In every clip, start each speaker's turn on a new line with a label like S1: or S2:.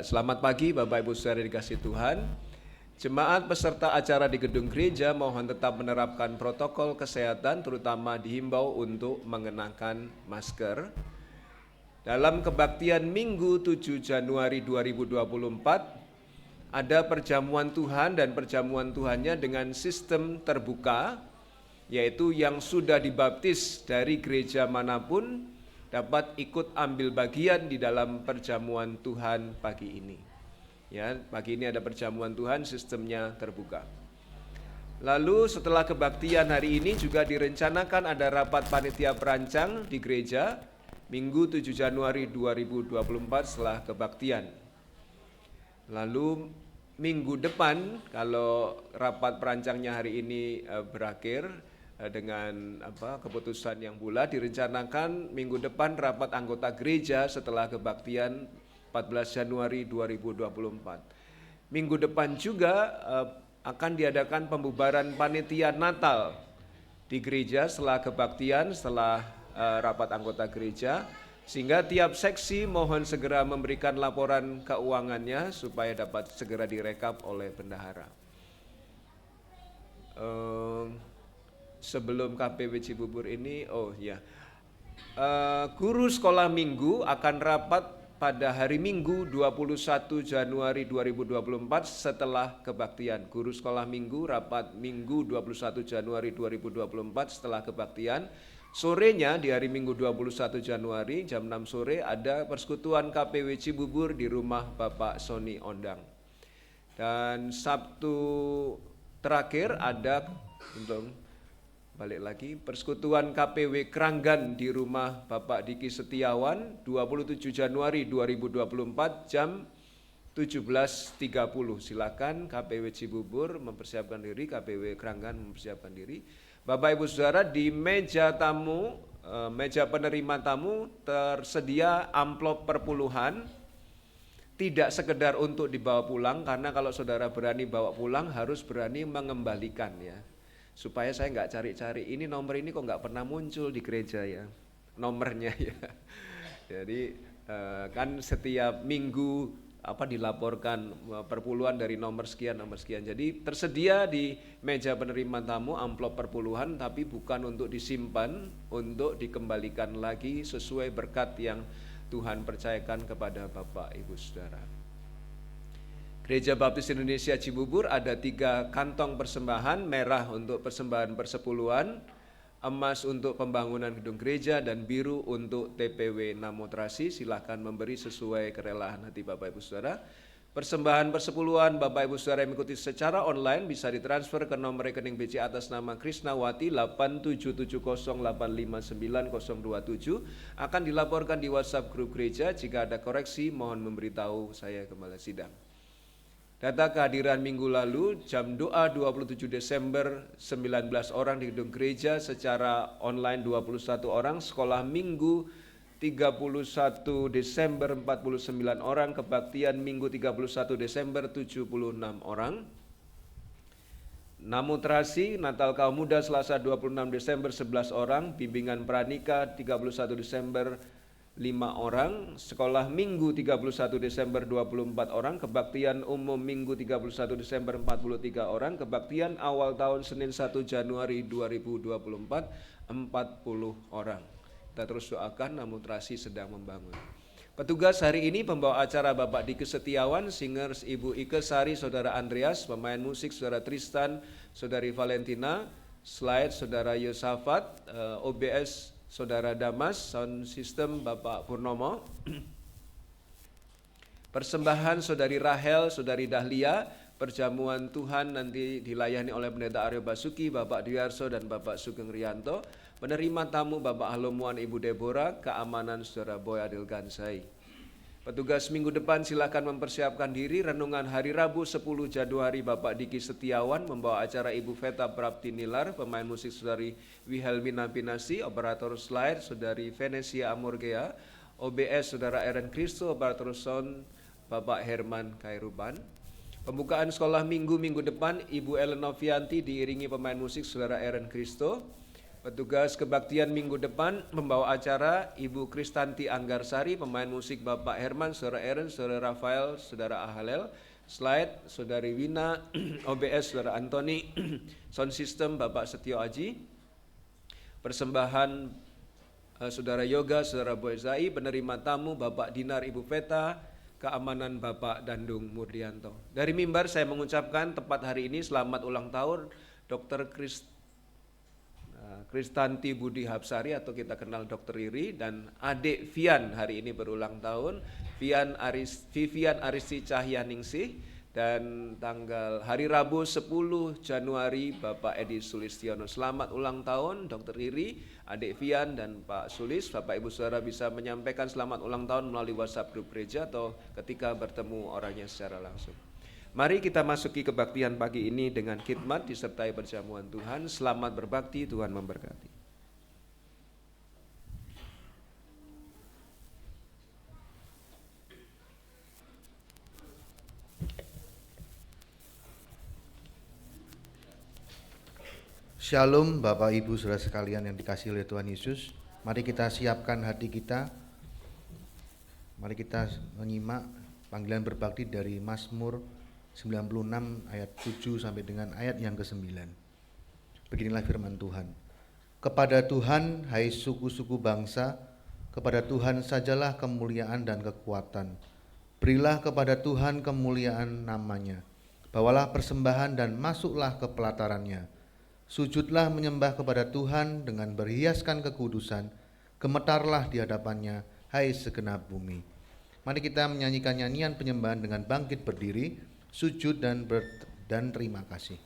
S1: Ya, selamat pagi Bapak Ibu Saudara dikasih Tuhan. Jemaat peserta acara di gedung gereja mohon tetap menerapkan protokol kesehatan, terutama dihimbau untuk mengenakan masker. Dalam kebaktian Minggu 7 Januari 2024, ada perjamuan Tuhan dan perjamuan Tuhannya dengan sistem terbuka, yaitu yang sudah dibaptis dari gereja manapun dapat ikut ambil bagian di dalam perjamuan Tuhan pagi ini. Ya, pagi ini ada perjamuan Tuhan, sistemnya terbuka. Lalu setelah kebaktian hari ini juga direncanakan ada rapat panitia perancang di gereja Minggu 7 Januari 2024 setelah kebaktian. Lalu minggu depan kalau rapat perancangnya hari ini berakhir dengan keputusan yang bulat, direncanakan minggu depan rapat anggota gereja setelah kebaktian 14 Januari 2024. Minggu depan juga akan diadakan pembubaran panitia Natal di gereja setelah kebaktian, setelah rapat anggota gereja, sehingga tiap seksi mohon segera memberikan laporan keuangannya supaya dapat segera direkap oleh bendahara. Sebelum KPW Cibubur ini, guru sekolah minggu akan rapat pada hari Minggu 21 Januari 2024 setelah kebaktian. Guru sekolah minggu rapat Minggu 21 Januari 2024 setelah kebaktian. Sorenya di hari Minggu 21 Januari jam 6 sore ada persekutuan KPW Cibubur di rumah Bapak Sony Ondang. Dan Sabtu terakhir ada balik lagi persekutuan KPW Kranggan di rumah Bapak Diki Setiawan 27 Januari 2024 jam 17.30. Silakan KPW Cibubur mempersiapkan diri, KPW Kranggan mempersiapkan diri. Bapak Ibu Saudara, di meja tamu, meja penerima tamu tersedia amplop perpuluhan. Tidak sekedar untuk dibawa pulang, karena kalau saudara berani bawa pulang harus berani mengembalikan ya. Supaya saya nggak cari-cari ini nomor ini kok nggak pernah muncul di gereja ya, nomornya ya. Jadi kan setiap minggu dilaporkan perpuluhan dari nomor sekian. Jadi tersedia di meja penerima tamu amplop perpuluhan, tapi bukan untuk disimpan, untuk dikembalikan lagi sesuai berkat yang Tuhan percayakan kepada Bapak Ibu Saudara. Gereja Baptis Indonesia Cibubur ada 3 kantong persembahan, merah untuk persembahan persepuluhan, emas untuk pembangunan gedung gereja, dan biru untuk TPW Namotrasi. Silahkan memberi sesuai kerelaan hati Bapak Ibu Saudara. Persembahan persepuluhan Bapak Ibu Saudara yang mengikuti secara online bisa ditransfer ke nomor rekening BC atas nama Krisnawati 8770859027, akan dilaporkan di WhatsApp grup gereja. Jika ada koreksi mohon memberitahu saya Gembala Sidang. Data kehadiran minggu lalu, jam doa 27 Desember 19 orang di gedung gereja, secara online 21 orang, sekolah minggu 31 Desember 49 orang, kebaktian minggu 31 Desember 76 orang. Namotrasi Natal Kaum Muda Selasa 26 Desember 11 orang, bimbingan pranika 31 Desember 5 orang, sekolah minggu 31 Desember 24 orang, kebaktian umum minggu 31 Desember 43 orang, kebaktian awal tahun Senin 1 Januari 2024 40 orang. Kita terus doakan, Namotrasi sedang membangun. Petugas hari ini pembawa acara Bapak Diki Setiawan, singers Ibu Ike Sari, Saudara Andreas, pemain musik Saudara Tristan, Saudari Valentina, slide Saudara Yosafat, OBS Saudara Damas, sound system Bapak Purnomo. Persembahan Saudari Rahel, Saudari Dahlia, perjamuan Tuhan nanti dilayani oleh Pendeta Aryo Basuki, Bapak Dwiarso dan Bapak Sugeng Rianto. Penerima tamu Bapak Halomuan Ibu Deborah, keamanan Saudara Boy Adil Gansai. Petugas minggu depan silakan mempersiapkan diri. Renungan hari Rabu 10 Januari Bapak Diki Setiawan, membawa acara Ibu Veta Prapti Nilar, pemain musik Saudari Wihelmina Pinasi, operator slide Saudari Venesia Amorgea, OBS Saudara Eren Kristo, operator sound Bapak Herman Kairuban. Pembukaan sekolah minggu depan Ibu Ellen Novianti diiringi pemain musik Saudara Eren Kristo. Petugas kebaktian minggu depan membawa acara Ibu Kristanti Anggarsari, pemain musik Bapak Herman, Saudara Aaron, Saudara Rafael, Saudara Ahalel, slide Saudari Wina, OBS Saudara Antoni, sound system Bapak Setio Aji, persembahan Saudara Yoga, Saudara Boyzai, penerima tamu Bapak Dinar, Ibu Veta, keamanan Bapak Dandung Murdianto. Dari mimbar saya mengucapkan tepat hari ini selamat ulang tahun Dr. Kristanti Budi Hapsari atau kita kenal Dr. Riri, dan adik Vian hari ini berulang tahun, Vivian Aristi Cahyaningsih, dan tanggal hari Rabu 10 Januari Bapak Edi Sulistiono. Selamat ulang tahun Dr. Riri, adik Vian dan Pak Sulis. Bapak Ibu Saudara bisa menyampaikan selamat ulang tahun melalui WhatsApp grup gereja atau ketika bertemu orangnya secara langsung. Mari kita masuki kebaktian pagi ini dengan khidmat disertai perjamuan Tuhan. Selamat berbakti, Tuhan memberkati.
S2: Shalom Bapak Ibu Saudara sekalian yang dikasihi oleh Tuhan Yesus. Mari kita siapkan hati kita. Mari kita menyimak panggilan berbakti dari Mazmur 96 ayat 7 sampai dengan ayat yang ke-9. Beginilah firman Tuhan. Kepada Tuhan, hai suku-suku bangsa, kepada Tuhan sajalah kemuliaan dan kekuatan. Berilah kepada Tuhan kemuliaan namanya. Bawalah persembahan dan masuklah ke pelatarannya. Sujudlah menyembah kepada Tuhan dengan berhiaskan kekudusan. Gemetarlah di hadapannya, hai segenap bumi. Mari kita menyanyikan nyanyian penyembahan dengan bangkit berdiri, sujud dan terima kasih.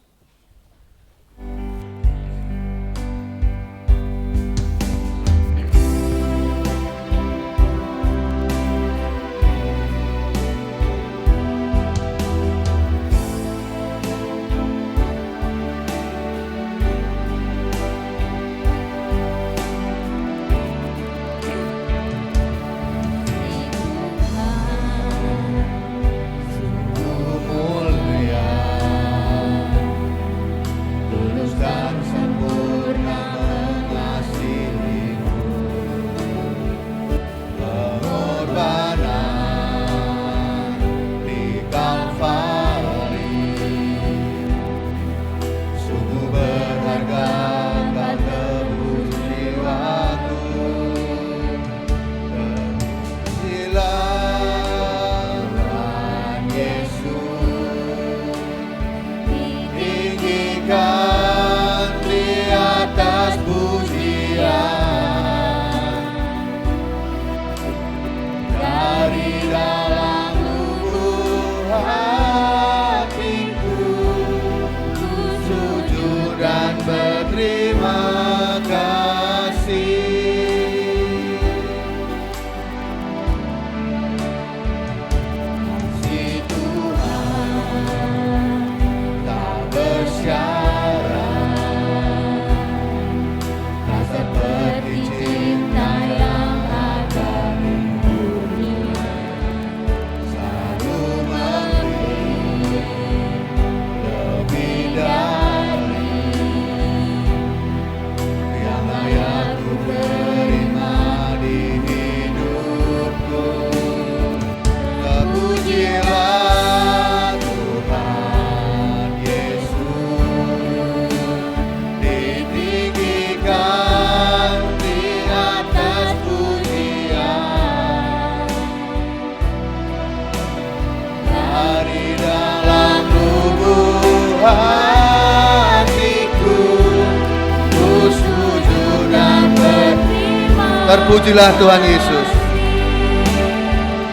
S2: Terpujilah Tuhan Yesus.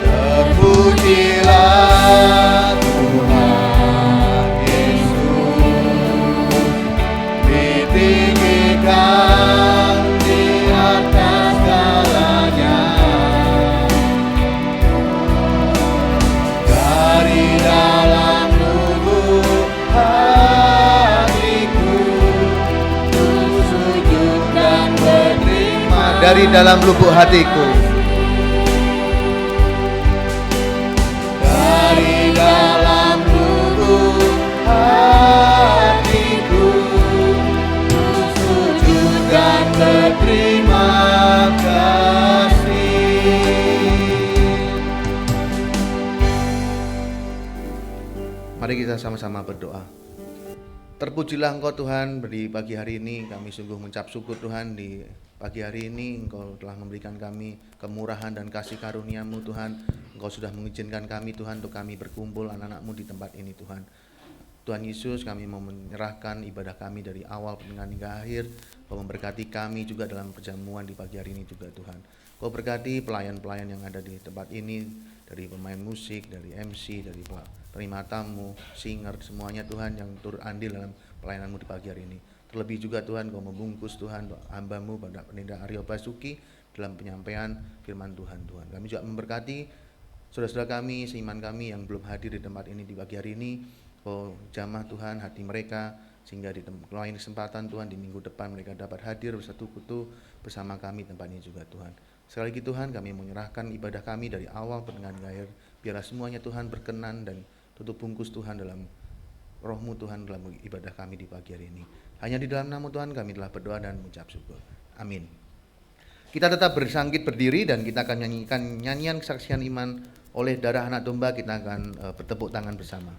S2: Terpujilah Tuhan Yesus. Ditinggikan di atas segalanya. Dari dalam lubuk hatiku, ku sujud dan berterima. Dari dalam lubuk hatiku, dari dalam lubuk hatiku, ku sujud dan kita sama-sama berdoa. Terpujilah Engkau Tuhan, di pagi hari ini kami sungguh mengucap syukur Tuhan. Di pagi hari ini Engkau telah memberikan kami kemurahan dan kasih karunia-Mu Tuhan. Engkau sudah mengizinkan kami Tuhan untuk kami berkumpul anak-anak-Mu di tempat ini Tuhan. Tuhan Yesus, kami mau menyerahkan ibadah kami dari awal pertengahan hingga akhir. Kau memberkati kami juga dalam perjamuan di pagi hari ini juga Tuhan. Kau berkati pelayan-pelayan yang ada di tempat ini, dari pemain musik, dari MC, dari terima tamu, singer, semuanya Tuhan yang turut andil dalam pelayanan-Mu di pagi hari ini. Terlebih juga Tuhan, Kau membungkus Tuhan hamba-Mu pada Pendeta Aryo Basuki dalam penyampaian firman Tuhan. Kami juga memberkati saudara-saudara kami, seiman kami yang belum hadir di tempat ini di pagi hari ini. Kau jamah Tuhan hati mereka, sehingga di lain kesempatan Tuhan di minggu depan mereka dapat hadir bersatu-kutu bersama kami tempat ini juga Tuhan. Sekali lagi Tuhan, kami menyerahkan ibadah kami dari awal pertengahan hingga akhir. Biarlah semuanya Tuhan berkenan dan tutup bungkus Tuhan dalam Roh-Mu Tuhan dalam ibadah kami di pagi hari ini. Hanya di dalam nama Tuhan kami telah berdoa dan mengucap syukur. Amin. Kita tetap bersangkit berdiri dan kita akan nyanyikan nyanyian kesaksian iman oleh darah anak domba. Kita akan bertepuk tangan bersama.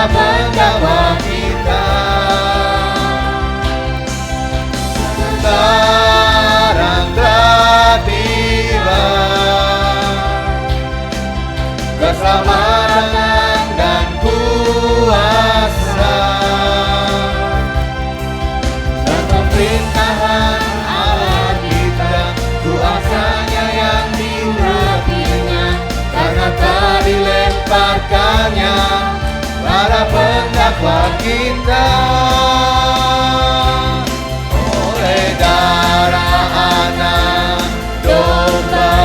S3: Pendakwa kita, sekarang telah tiba, keselamatan dan kuasa dan pemerintahan Allah kita, kuasanya yang diurapinya, karena telah dilemparkannya para pendakwa kita. Oleh darah anak domba,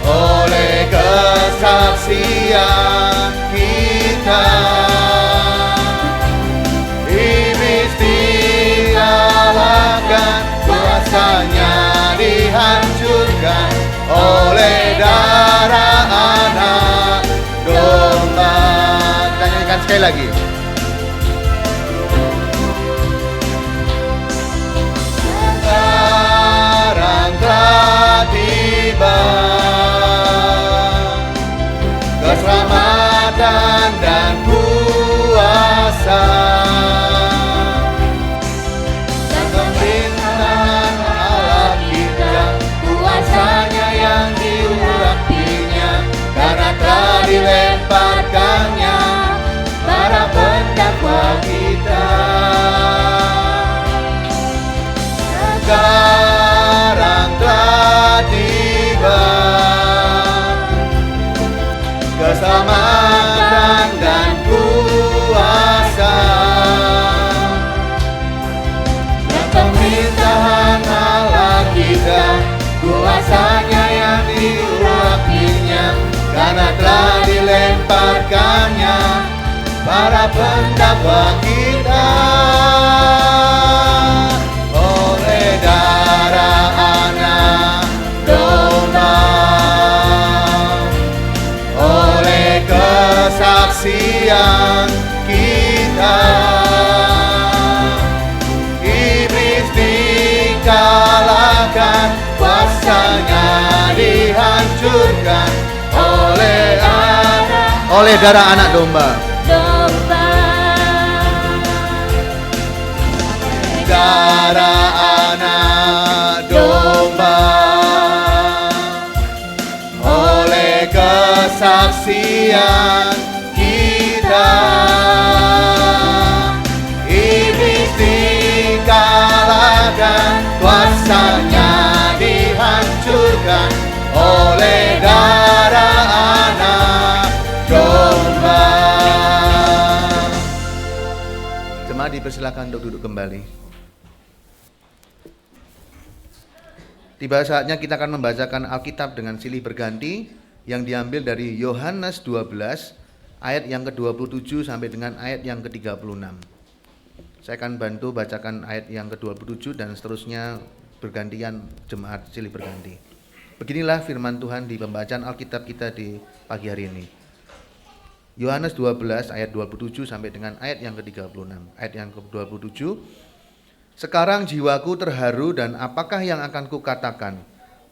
S3: oleh kesaksian kita, iblis dikalahkan, kuasanya dihancurkan. Oleh darah anak domba. Kita nyanyikan sekali lagi. Sekarang telah tiba, keselamatan dan kuasa dan pemerintahan Allah kita, kuasanya yang diurapinya, karena telah dilemparkannya para pendakwa kita. Sekarang telah tiba, keselamatan dan kuasa dan pemerintahan Allah kita, kuasanya yang diurapinya, karena telah dilemparkannya para pendakwa kita. Oleh darah anak domba, oleh kesaksian kita, iblis dikalahkan, kuasanya dihancurkan. Oleh darah anak domba, darah anak domba, oleh kesaksian kita, iblis dikalahkan, kuasanya dihancurkan. Oleh darah anak domba.
S2: dipersilakan untuk duduk kembali. Tiba saatnya kita akan membacakan Alkitab dengan silih berganti yang diambil dari Yohanes 12 ayat yang ke-27 sampai dengan ayat yang ke-36. Saya akan bantu bacakan ayat yang ke-27 dan seterusnya bergantian jemaat silih berganti. Beginilah firman Tuhan di pembacaan Alkitab kita di pagi hari ini. Yohanes 12 ayat 27 sampai dengan ayat yang ke-36. Ayat yang ke-27. Sekarang jiwaku terharu dan apakah yang akan kukatakan?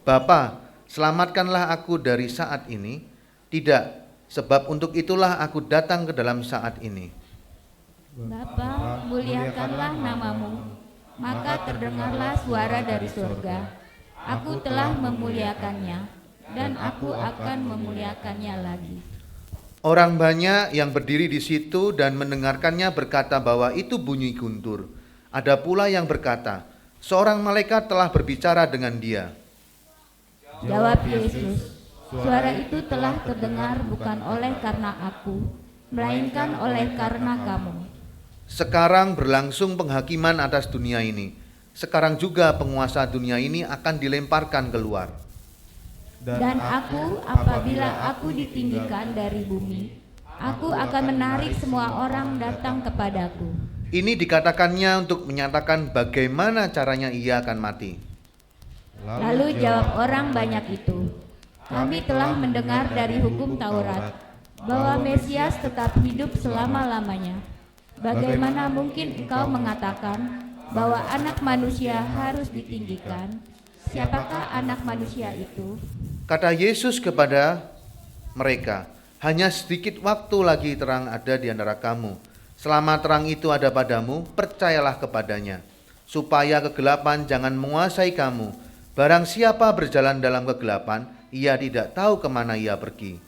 S2: Bapa, selamatkanlah aku dari saat ini. Tidak, sebab untuk itulah aku datang ke dalam saat ini.
S4: Bapa, muliakanlah namamu. Maka terdengarlah suara dari surga. Aku telah memuliakannya, dan aku akan memuliakannya lagi.
S2: Orang banyak yang berdiri di situ dan mendengarkannya berkata bahwa itu bunyi guntur. Ada pula yang berkata, seorang malaikat telah berbicara dengan dia.
S4: Jawab Yesus, suara itu telah terdengar bukan oleh karena aku, melainkan oleh karena kamu.
S2: Sekarang berlangsung penghakiman atas dunia ini. Sekarang juga penguasa dunia ini akan dilemparkan keluar.
S4: Dan aku, apabila aku ditinggikan dari bumi, aku akan menarik semua orang datang kepadaku.
S2: Ini dikatakannya untuk menyatakan bagaimana caranya ia akan mati.
S4: Lalu jawab orang banyak itu, kami telah mendengar dari hukum Taurat bahwa Mesias tetap hidup selama-lamanya. Bagaimana mungkin engkau mengatakan bahwa anak manusia harus ditinggikan? Siapakah anak manusia itu?
S2: Kata Yesus kepada mereka, hanya sedikit waktu lagi terang ada di antara kamu. Selama terang itu ada padamu, percayalah kepadanya, supaya kegelapan jangan menguasai kamu. Barang siapa berjalan dalam kegelapan, ia tidak tahu kemana ia pergi.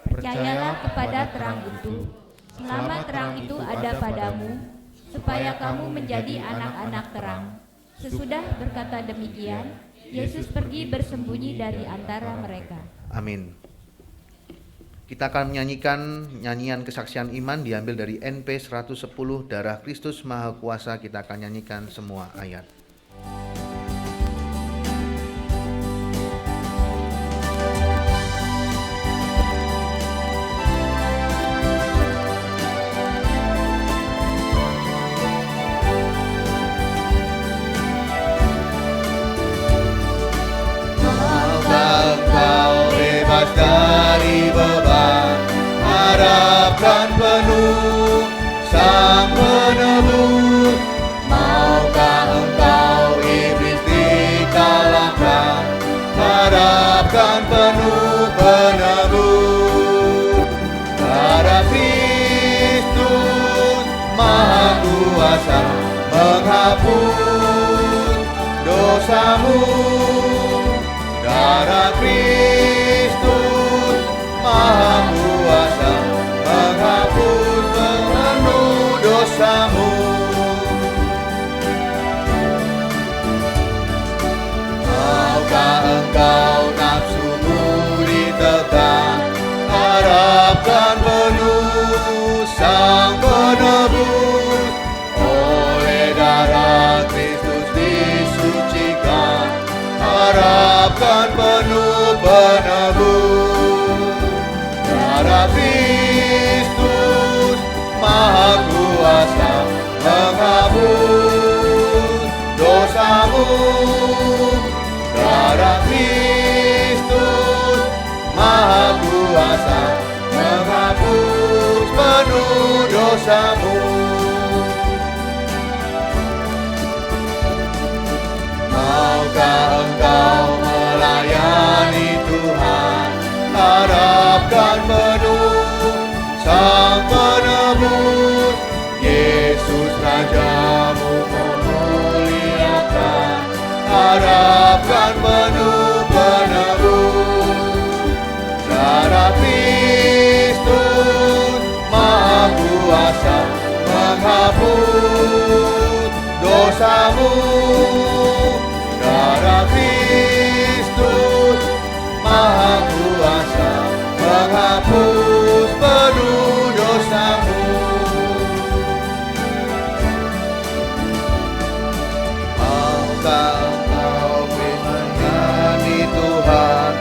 S4: Percayalah kepada terang itu, selama terang itu ada padamu, supaya kamu menjadi anak-anak terang. Sesudah berkata demikian, Yesus pergi bersembunyi dari antara mereka.
S2: Amin. Kita akan menyanyikan nyanyian kesaksian iman diambil dari NP 110 Darah Kristus Maha Kuasa. Kita akan nyanyikan semua ayat.
S3: Dari beban, harapkan penuh Sang Penebus. Maukah engkau iblis dikalahkan, harapkan penuh penebus. Darah Kristus Maha Kuasa menghapus dosamu. Darah Kristus Maha Kuasa menghapus penuh dosamu. Maukah engkau nafsumu ditekan, harapkan penuh Sang Penebus. Oleh darah Kristus disucikan, harapkan penuh penebus. Darah Kristus Maha Kuasa menghapus dosamu. Darah Kristus Maha Kuasa menghapus penuh dosamu. Maukah engkau melayani Tuhan, harapkan penuh Sang Penebus. Yesus Rajamu memuliakan, harapkan penuh penebus. Darah Kristus Maha Kuasa menghapus dosamu. Darah Kristus Maha Kuasa menghapus penuh dosamu. Kau menyanyi Tuhan,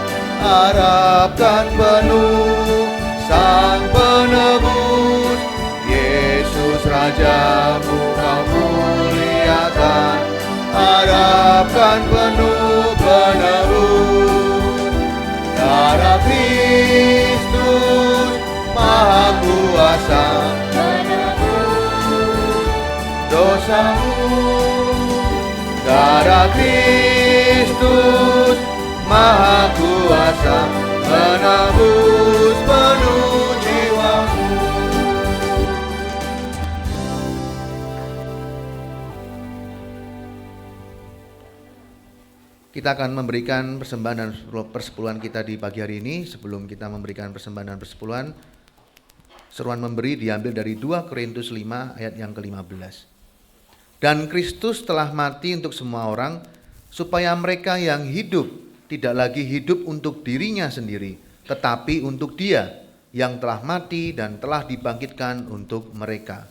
S3: harapkan penuh Sang Penebus. Yesus Rajamu kau muliakan, harapkan penuh penebus. Darah Kristus Maha Kuasa menebus dosamu. Darah Kristus Maha Kuasa menebus penuh jiwamu.
S2: Kita akan memberikan persembahan dan persepuluhan kita di pagi hari ini. Sebelum kita memberikan persembahan dan persepuluhan, seruan memberi diambil dari 2 Korintus 5 ayat yang ke-15. Dan Kristus telah mati untuk semua orang, supaya mereka yang hidup tidak lagi hidup untuk dirinya sendiri, tetapi untuk Dia yang telah mati dan telah dibangkitkan untuk mereka.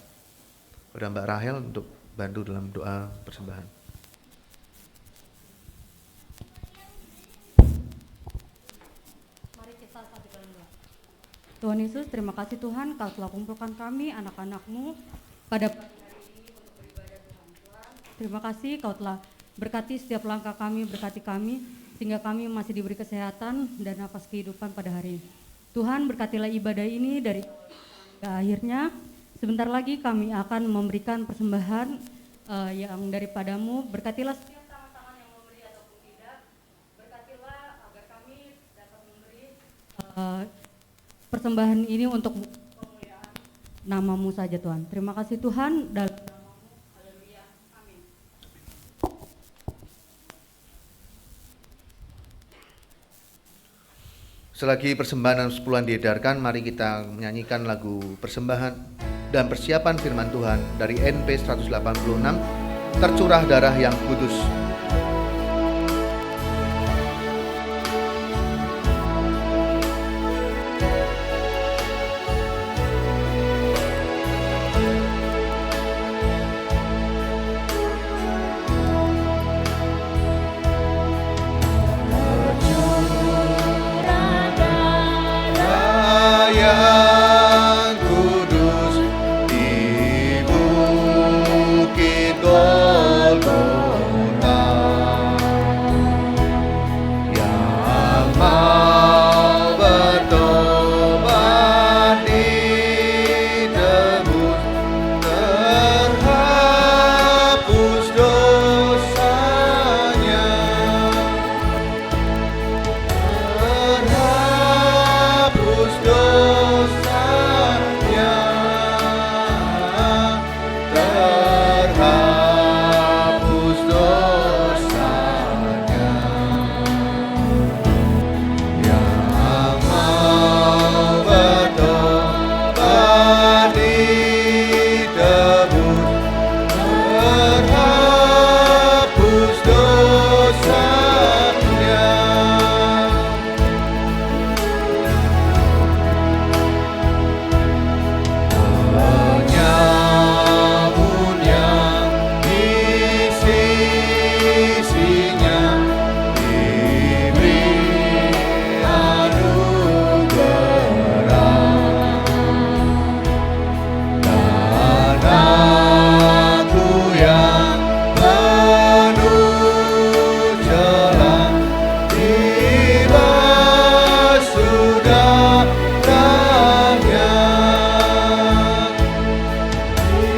S2: Kepada Mbak Rahel untuk bantu dalam doa persembahan.
S5: Tuhan Yesus, terima kasih Tuhan, Kau telah kumpulkan kami, anak-anak-Mu, pada pagi hari ini untuk beribadah Tuhan. Terima kasih Kau telah berkati setiap langkah kami, berkati kami, sehingga kami masih diberi kesehatan dan nafas kehidupan pada hari ini. Tuhan, berkatilah ibadah ini dari akhirnya. Sebentar lagi kami akan memberikan persembahan yang daripadamu. Berkatilah setiap tangan-tangan yang memberi ataupun tidak. Berkatilah agar kami dapat memberi persembahan ini untuk kemuliaan nama-Mu saja Tuhan. Terima kasih Tuhan, dalam nama-Mu, haleluya, amin.
S2: Selagi persembahan dan persepuluhan diedarkan, mari kita menyanyikan lagu persembahan dan persiapan firman Tuhan dari NP 186, Tercurah Darah yang Kudus.
S3: Yang kudus di bukit Golgota, yang mau bertobat ditebus, terhapus dosanya, terhapus dosanya, terhapus dosanya. Yang mau bertobat ditebus, terhapus dosanya. Penyamun yang di sisinya diberi anugerah, dan aku yang penuh celah dibasuh darahnya,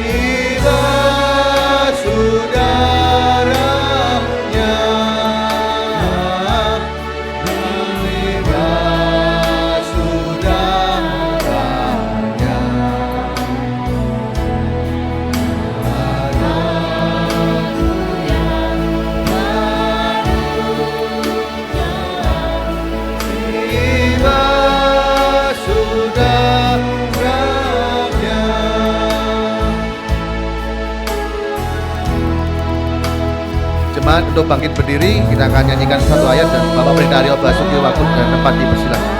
S3: dibasuh darahnya, dibasuh darahnya. Dibasuh darahnya.
S2: Jemaat untuk bangkit berdiri, kita akan nyanyikan satu ayat dan Bapak Pendeta Aryo Basuki waktu dan tempat dipersilakan.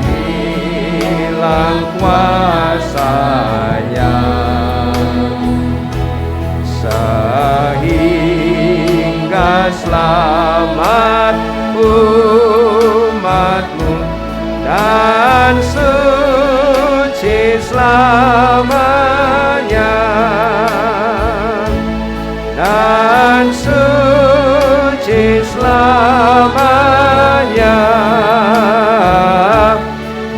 S3: Hilang kuasanya,
S1: selamat umatmu dan suci selamanya, dan suci selamanya,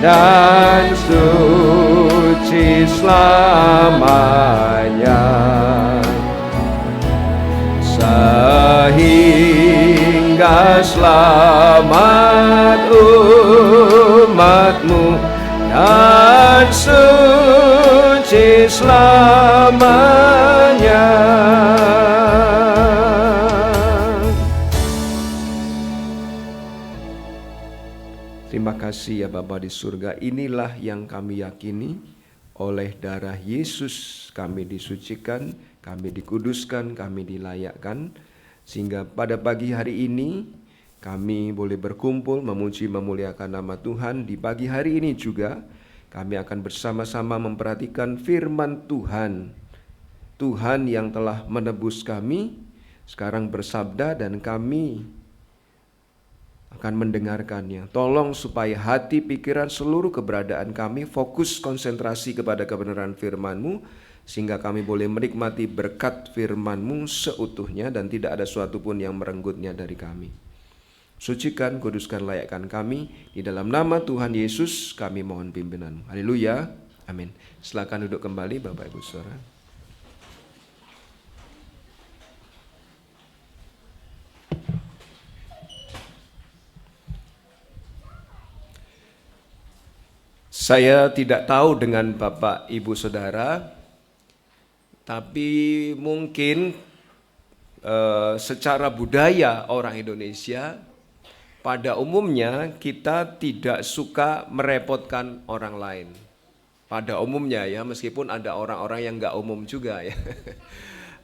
S1: dan suci selamanya, sehingga selamat umatmu dan suci selamanya. Terima kasih ya Bapa di surga, inilah yang kami yakini, oleh darah Yesus kami disucikan, kami dikuduskan, kami dilayakkan, sehingga pada pagi hari ini kami boleh berkumpul memuji memuliakan nama Tuhan. Di pagi hari ini juga kami akan bersama-sama memperhatikan firman Tuhan. Tuhan yang telah menebus kami sekarang bersabda dan kami akan mendengarkannya. Tolong supaya hati, pikiran, seluruh keberadaan kami fokus konsentrasi kepada kebenaran firman-Mu, sehingga kami boleh menikmati berkat firman-Mu seutuhnya dan tidak ada suatu pun yang merenggutnya dari kami. Sucikan, kuduskan, layakkan kami. Di dalam nama Tuhan Yesus kami mohon pimpinan-Mu. Haleluya. Amin. Silakan duduk kembali Bapak Ibu Saudara. Saya tidak tahu dengan Bapak Ibu Saudara, tapi mungkin secara budaya orang Indonesia pada umumnya kita tidak suka merepotkan orang lain. Pada umumnya ya, meskipun ada orang-orang yang nggak umum juga ya.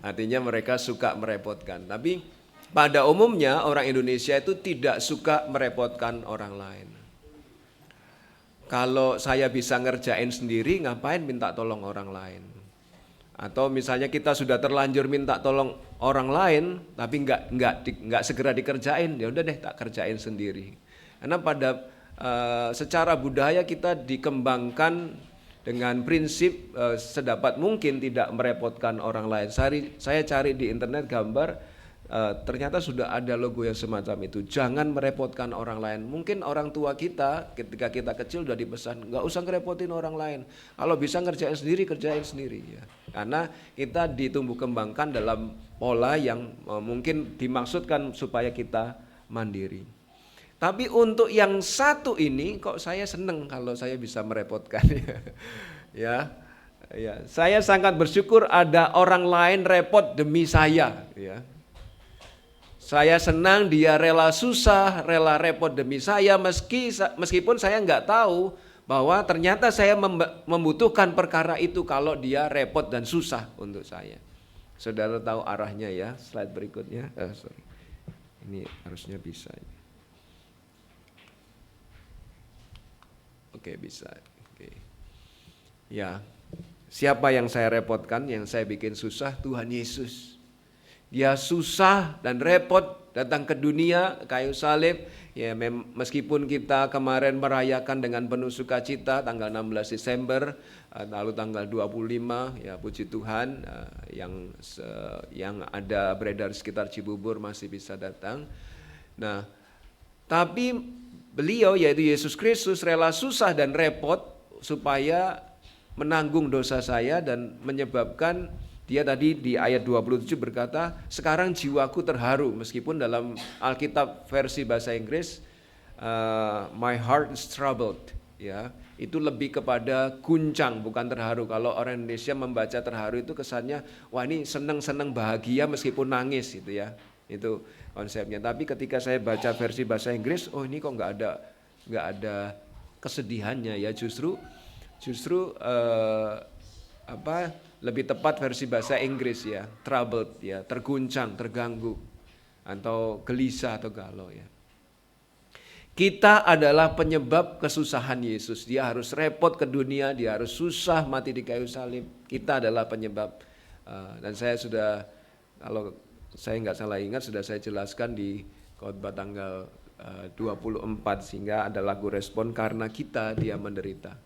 S1: Artinya mereka suka merepotkan. Tapi pada umumnya orang Indonesia itu tidak suka merepotkan orang lain. Kalau saya bisa ngerjain sendiri, ngapain minta tolong orang lain? Atau misalnya kita sudah terlanjur minta tolong orang lain, tapi nggak segera dikerjain, ya udah deh tak kerjain sendiri. Karena pada secara budaya kita dikembangkan dengan prinsip sedapat mungkin tidak merepotkan orang lain. Saya cari di internet gambar. Ternyata sudah ada logo yang semacam itu. Jangan merepotkan orang lain. Mungkin orang tua kita ketika kita kecil sudah dipesan nggak usah ngerepotin orang lain. Kalau bisa ngerjain sendiri, kerjain sendiri ya. Karena kita ditumbuh kembangkan dalam pola yang mungkin dimaksudkan supaya kita mandiri. Tapi untuk yang satu ini kok saya seneng kalau saya bisa merepotkan ya. Ya, saya sangat bersyukur ada orang lain repot demi saya ya. Saya senang dia rela susah, rela repot demi saya meskipun saya nggak tahu bahwa ternyata saya membutuhkan perkara itu kalau dia repot dan susah untuk saya. Saudara tahu arahnya ya, slide berikutnya. Ini harusnya bisa. Oke, bisa. Oke. Ya, siapa yang saya repotkan, yang saya bikin susah? Tuhan Yesus. Dia susah dan repot datang ke dunia kayu salib. Ya, meskipun kita kemarin merayakan dengan penuh sukacita tanggal 16 Desember, lalu tanggal 25 ya puji Tuhan yang ada beredar sekitar Cibubur masih bisa datang. Nah, tapi beliau yaitu Yesus Kristus rela susah dan repot supaya menanggung dosa saya dan menyebabkan dia tadi di ayat 27 berkata, sekarang jiwaku terharu, meskipun dalam Alkitab versi bahasa Inggris, my heart is troubled, ya, itu lebih kepada guncang, bukan terharu. Kalau orang Indonesia membaca terharu itu kesannya, wah ini seneng-seneng bahagia meskipun nangis, gitu ya, itu konsepnya. Tapi ketika saya baca versi bahasa Inggris, oh ini kok nggak ada kesedihannya ya, justru lebih tepat versi bahasa Inggris ya, troubled ya, terguncang, terganggu, atau gelisah atau galau ya. Kita adalah penyebab kesusahan Yesus. Dia harus repot ke dunia, dia harus susah mati di kayu salib. Kita adalah penyebab. Dan saya sudah, kalau saya nggak salah ingat sudah saya jelaskan di khotbah tanggal 24, sehingga ada lagu respon, karena kita dia menderita.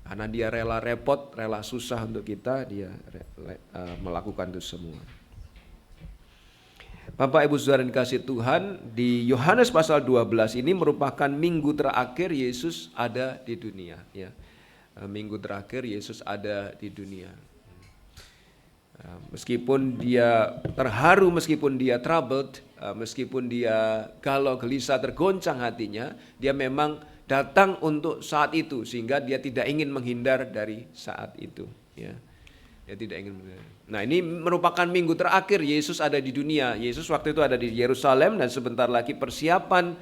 S1: Karena dia rela repot, rela susah untuk kita, dia melakukan itu semua. Bapak Ibu Saudara yang dikasihi Tuhan, di Yohanes pasal 12 ini merupakan minggu terakhir Yesus ada di dunia, ya. Minggu terakhir Yesus ada di dunia. Meskipun dia terharu, meskipun dia troubled, meskipun dia galau, gelisah, tergoncang hatinya, dia memang datang untuk saat itu, sehingga dia tidak ingin menghindar dari saat itu, ya. Dia tidak ingin menghindar. Nah, ini merupakan minggu terakhir Yesus ada di dunia. Yesus waktu itu ada di Yerusalem, dan sebentar lagi persiapan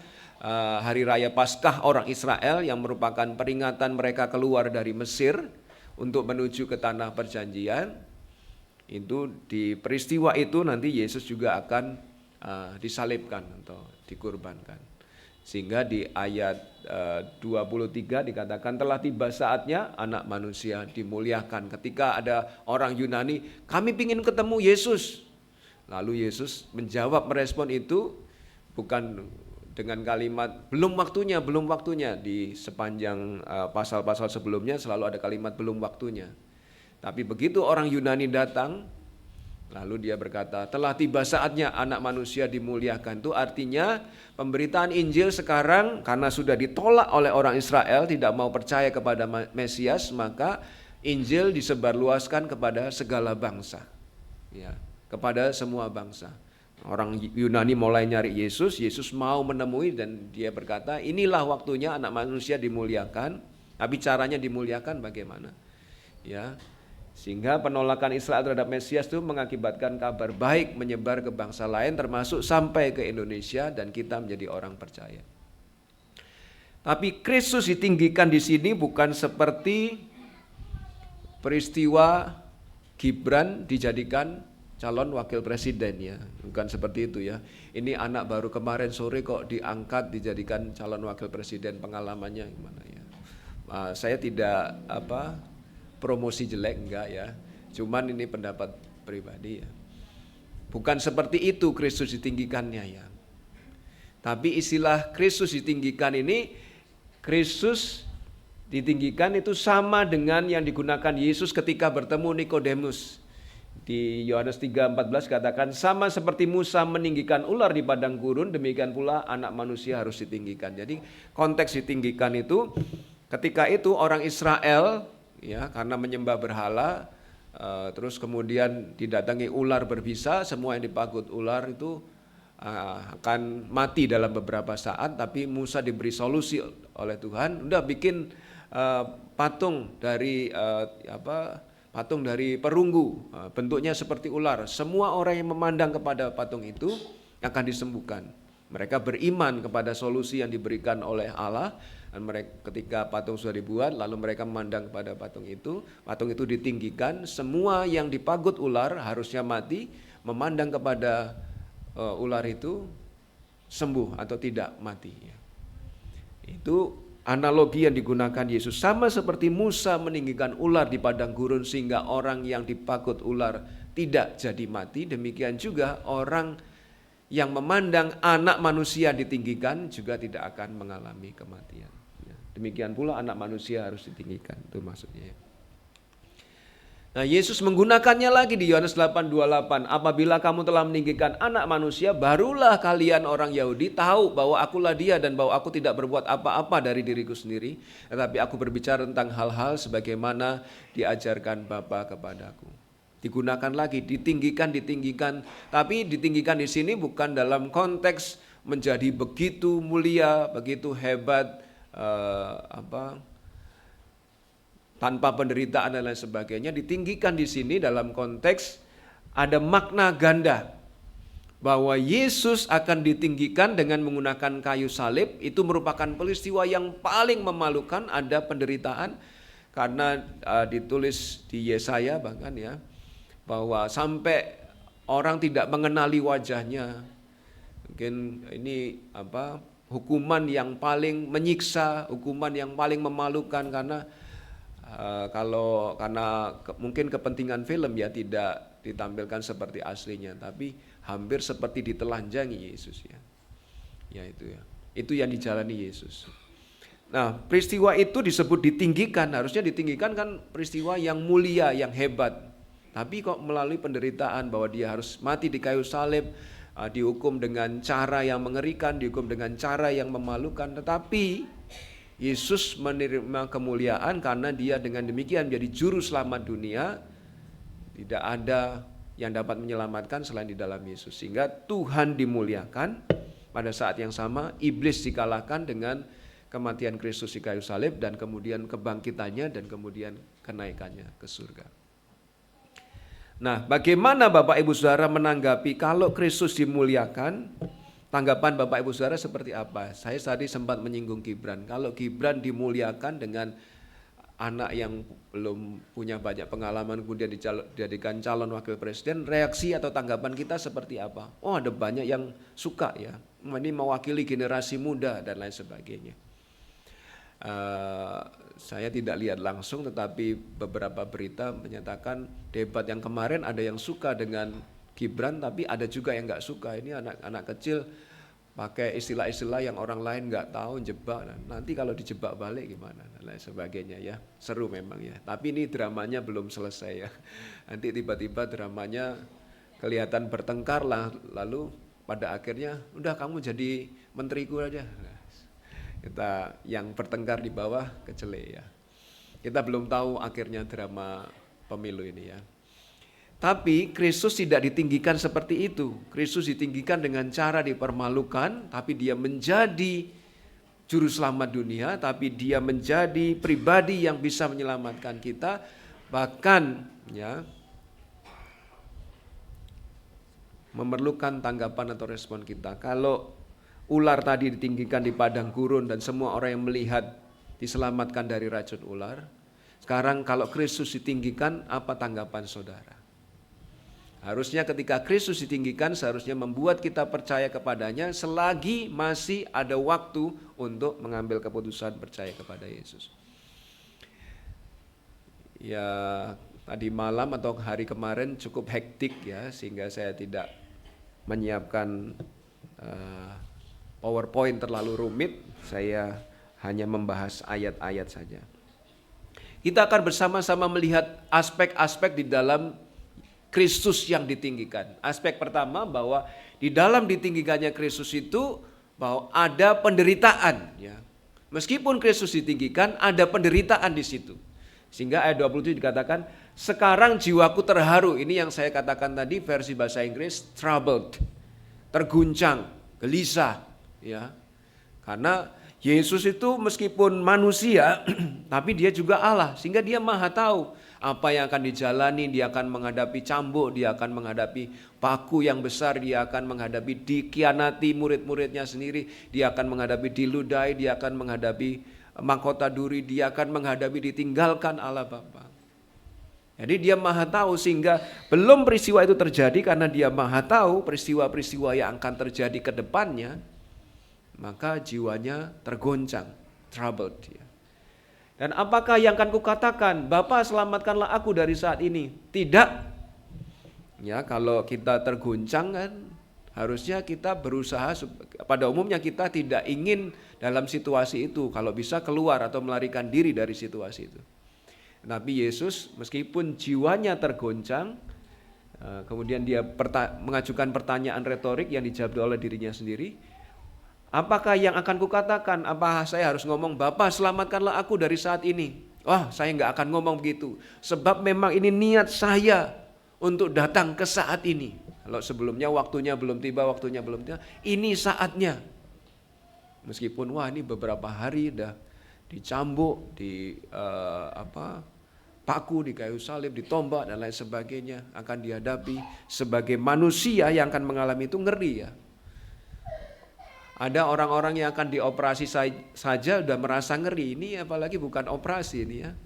S1: Hari Raya Paskah orang Israel, yang merupakan peringatan mereka keluar dari Mesir untuk menuju ke tanah perjanjian. Itu di peristiwa itu nanti Yesus juga akan disalibkan atau dikurbankan. Sehingga di ayat 23 dikatakan, telah tiba saatnya anak manusia dimuliakan. Ketika ada orang Yunani, kami ingin ketemu Yesus. Lalu Yesus menjawab, merespon itu bukan dengan kalimat belum waktunya, belum waktunya. Di sepanjang pasal-pasal sebelumnya selalu ada kalimat belum waktunya. Tapi begitu orang Yunani datang, lalu dia berkata, telah tiba saatnya anak manusia dimuliakan. Itu artinya pemberitaan Injil sekarang, karena sudah ditolak oleh orang Israel, tidak mau percaya kepada Mesias, maka Injil disebarluaskan kepada segala bangsa, ya, kepada semua bangsa. Orang Yunani mulai nyari Yesus, Yesus mau menemui, dan dia berkata, inilah waktunya anak manusia dimuliakan. Tapi caranya dimuliakan bagaimana? Ya, sehingga penolakan Israel terhadap Mesias itu mengakibatkan kabar baik menyebar ke bangsa lain, termasuk sampai ke Indonesia, dan kita menjadi orang percaya. Tapi Kristus ditinggikan di sini bukan seperti peristiwa Gibran dijadikan calon wakil presiden, ya, bukan seperti itu, ya. Ini anak baru kemarin sore kok diangkat dijadikan calon wakil presiden, pengalamannya gimana, ya. Saya tidak promosi jelek, enggak, ya. Cuman ini pendapat pribadi, ya. Bukan seperti itu Kristus ditinggikannya, ya. Tapi istilah Kristus ditinggikan ini, Kristus ditinggikan itu sama dengan yang digunakan Yesus ketika bertemu Nikodemus. Di Yohanes 3:14 katakan, sama seperti Musa meninggikan ular di padang gurun, demikian pula anak manusia harus ditinggikan. Jadi konteks ditinggikan itu, ketika itu orang Israel, ya, karena menyembah berhala, terus kemudian didatangi ular berbisa, semua yang dipagut ular itu akan mati dalam beberapa saat. Tapi Musa diberi solusi oleh Tuhan, udah bikin patung dari patung dari perunggu, bentuknya seperti ular. Semua orang yang memandang kepada patung itu akan disembuhkan. Mereka beriman kepada solusi yang diberikan oleh Allah. Dan mereka, ketika patung sudah dibuat, lalu mereka memandang kepada patung itu ditinggikan. Semua yang dipagut ular harusnya mati, memandang kepada ular itu sembuh atau tidak mati. Itu analogi yang digunakan Yesus, sama seperti Musa meninggikan ular di padang gurun sehingga orang yang dipagut ular tidak jadi mati. Demikian juga orang yang memandang anak manusia ditinggikan juga tidak akan mengalami kematian. Demikian pula anak manusia harus ditinggikan, itu maksudnya. Nah, Yesus menggunakannya lagi di Yohanes 8:28. Apabila kamu telah meninggikan anak manusia, barulah kalian orang Yahudi tahu bahwa akulah dia dan bahwa aku tidak berbuat apa-apa dari diriku sendiri, tetapi aku berbicara tentang hal-hal sebagaimana diajarkan Bapa kepadaku. Digunakan lagi, ditinggikan. Tapi ditinggikan di sini bukan dalam konteks menjadi begitu mulia, begitu hebat, tanpa penderitaan dan lain sebagainya. Ditinggikan di sini dalam konteks ada makna ganda, bahwa Yesus akan ditinggikan dengan menggunakan kayu salib. Itu merupakan peristiwa yang paling memalukan, ada penderitaan, karena ditulis di Yesaya bahkan, ya, bahwa sampai orang tidak mengenali wajahnya. Mungkin ini hukuman yang paling menyiksa, hukuman yang paling memalukan, karena karena mungkin kepentingan film, ya, tidak ditampilkan seperti aslinya, tapi hampir seperti ditelanjangi Yesus ya. Ya itu ya. Itu yang dijalani Yesus. Nah, peristiwa itu disebut ditinggikan, harusnya ditinggikan kan peristiwa yang mulia, yang hebat. Tapi kok melalui penderitaan bahwa dia harus mati di kayu salib, dihukum dengan cara yang mengerikan, dihukum dengan cara yang memalukan. Tetapi Yesus menerima kemuliaan karena dia dengan demikian menjadi juru selamat dunia. Tidak ada yang dapat menyelamatkan selain di dalam Yesus. Sehingga Tuhan dimuliakan, pada saat yang sama iblis dikalahkan dengan kematian Kristus di kayu salib dan kemudian kebangkitannya dan kemudian kenaikannya ke surga. Nah, bagaimana Bapak Ibu Saudara menanggapi kalau Kristus dimuliakan? Tanggapan Bapak Ibu Saudara seperti apa? Saya tadi sempat menyinggung Gibran. Kalau Gibran dimuliakan dengan anak yang belum punya banyak pengalaman kemudian dijadikan calon wakil presiden, reaksi atau tanggapan kita seperti apa? Oh, ada banyak yang suka ya. Ini mewakili generasi muda dan lain sebagainya. Saya tidak lihat langsung, tetapi beberapa berita menyatakan debat yang kemarin ada yang suka dengan Gibran, tapi ada juga yang nggak suka. Ini anak-anak kecil pakai istilah-istilah yang orang lain nggak tahu, jebak. Nanti kalau dijebak balik gimana dan lain sebagainya ya. Seru memang ya. Tapi ini dramanya belum selesai ya. Nanti tiba-tiba dramanya kelihatan bertengkar lah, lalu pada akhirnya udah kamu jadi menteriku aja. Kita yang bertengkar di bawah kecele ya. Kita belum tahu akhirnya drama pemilu ini ya. Tapi Kristus tidak ditinggikan seperti itu. Kristus ditinggikan dengan cara dipermalukan, tapi dia menjadi juru selamat dunia, tapi dia menjadi pribadi yang bisa menyelamatkan kita, bahkan ya memerlukan tanggapan atau respon kita. Kalau ular tadi ditinggikan di padang gurun dan semua orang yang melihat diselamatkan dari racun ular. Sekarang kalau Kristus ditinggikan, apa tanggapan saudara? Harusnya ketika Kristus ditinggikan seharusnya membuat kita percaya kepadanya selagi masih ada waktu untuk mengambil keputusan percaya kepada Yesus. Ya tadi malam atau hari kemarin cukup hektik ya, sehingga saya tidak menyiapkan PowerPoint terlalu rumit, saya hanya membahas ayat-ayat saja. Kita akan bersama-sama melihat aspek-aspek di dalam Kristus yang ditinggikan. Aspek pertama bahwa di dalam ditinggikannya Kristus itu bahwa ada penderitaan ya. Meskipun Kristus ditinggikan, ada penderitaan di situ. Sehingga ayat 27 dikatakan, sekarang jiwaku terharu. Ini yang saya katakan tadi versi bahasa Inggris, troubled, terguncang, gelisah ya. Karena Yesus itu meskipun manusia, tapi dia juga Allah. Sehingga dia maha tahu apa yang akan dijalani, dia akan menghadapi cambuk, dia akan menghadapi paku yang besar, dia akan menghadapi dikhianati murid-muridnya sendiri, dia akan menghadapi diludahi, dia akan menghadapi mahkota duri, dia akan menghadapi ditinggalkan Allah Bapa. Jadi dia maha tahu, sehingga belum peristiwa itu terjadi karena dia maha tahu peristiwa-peristiwa yang akan terjadi ke depannya, maka jiwanya tergoncang, troubled dia. Dan apakah yang akan kukatakan, Bapa selamatkanlah aku dari saat ini? Tidak. Ya, kalau kita terguncang kan harusnya kita berusaha, pada umumnya kita tidak ingin dalam situasi itu, kalau bisa keluar atau melarikan diri dari situasi itu. Nabi Yesus meskipun jiwanya tergoncang, kemudian dia mengajukan pertanyaan retorik yang dijawab oleh dirinya sendiri. Apakah yang akan kukatakan? Apa saya harus ngomong, Bapa selamatkanlah aku dari saat ini? Wah, saya nggak akan ngomong begitu. Sebab memang ini niat saya untuk datang ke saat ini. Kalau sebelumnya waktunya belum tiba, ini saatnya. Meskipun wah ini beberapa hari udah dicambuk, paku di kayu salib, ditombak dan lain sebagainya, akan dihadapi sebagai manusia yang akan mengalami itu, ngeri ya. Ada orang-orang yang akan dioperasi saja udah merasa ngeri, ini apalagi bukan operasi ini ya,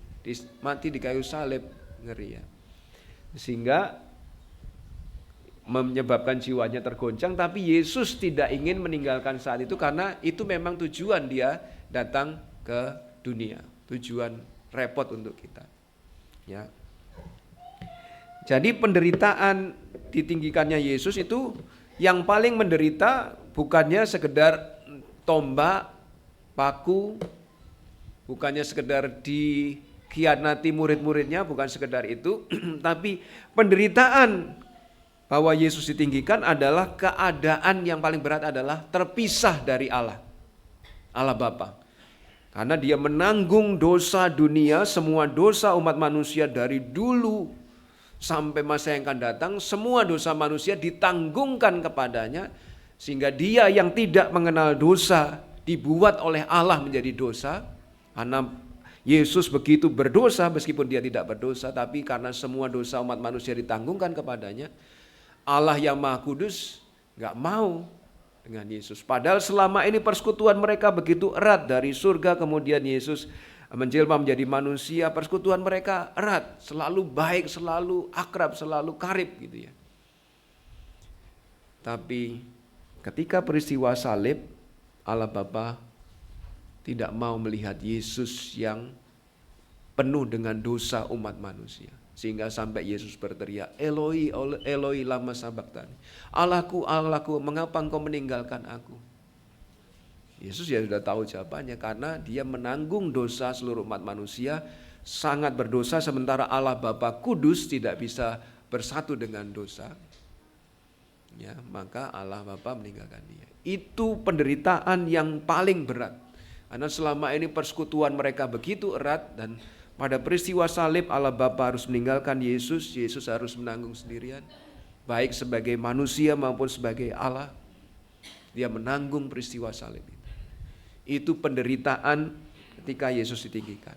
S1: mati di kayu salib, ngeri ya. Sehingga menyebabkan jiwanya tergoncang, tapi Yesus tidak ingin meninggalkan saat itu karena itu memang tujuan dia datang ke dunia, tujuan repot untuk kita. Ya. Jadi penderitaan ditinggikannya Yesus itu yang paling menderita bukannya sekedar tombak, paku, bukannya sekedar dikhianati murid-muridnya, bukan sekedar itu, tapi penderitaan bahwa Yesus ditinggikan adalah keadaan yang paling berat adalah terpisah dari Allah Bapa. Karena dia menanggung dosa dunia, semua dosa umat manusia dari dulu sampai masa yang akan datang, semua dosa manusia ditanggungkan kepadanya, sehingga dia yang tidak mengenal dosa dibuat oleh Allah menjadi dosa. Karena Yesus begitu berdosa meskipun dia tidak berdosa, tapi karena semua dosa umat manusia ditanggungkan kepadanya, Allah yang Maha Kudus gak mau dengan Yesus. Padahal selama ini persekutuan mereka begitu erat dari surga, kemudian Yesus menjelma menjadi manusia, persekutuan mereka erat, selalu baik, selalu akrab, selalu karib gitu ya. Tapi ketika peristiwa salib, Allah Bapa tidak mau melihat Yesus yang penuh dengan dosa umat manusia. Sehingga sampai Yesus berteriak, Eloi, Eloi lama sabachthani. Allahku, Allahku, mengapa engkau meninggalkan aku? Yesus ya sudah tahu jawabannya, karena dia menanggung dosa seluruh umat manusia, sangat berdosa, sementara Allah Bapa Kudus tidak bisa bersatu dengan dosa. Ya, maka Allah Bapa meninggalkan dia. Itu penderitaan yang paling berat. Karena selama ini persekutuan mereka begitu erat, dan pada peristiwa salib Allah Bapa harus meninggalkan Yesus. Yesus harus menanggung sendirian, baik sebagai manusia maupun sebagai Allah. Dia menanggung peristiwa salib itu. Itu penderitaan ketika Yesus ditinggikan.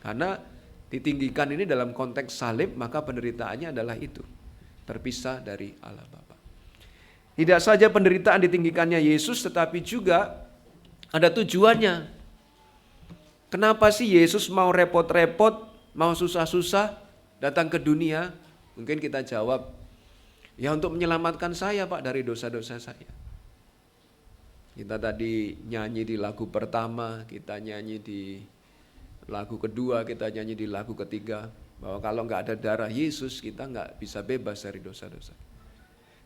S1: Karena ditinggikan ini dalam konteks salib, maka penderitaannya adalah itu, terpisah dari Allah Bapa. Tidak saja penderitaan ditinggikannya Yesus, tetapi juga ada tujuannya. Kenapa sih Yesus mau repot-repot, mau susah-susah datang ke dunia? Mungkin kita jawab, ya untuk menyelamatkan saya Pak dari dosa-dosa saya. Kita tadi nyanyi di lagu pertama, kita nyanyi di lagu kedua, kita nyanyi di lagu ketiga, bahwa kalau nggak ada darah Yesus, kita nggak bisa bebas dari dosa-dosa.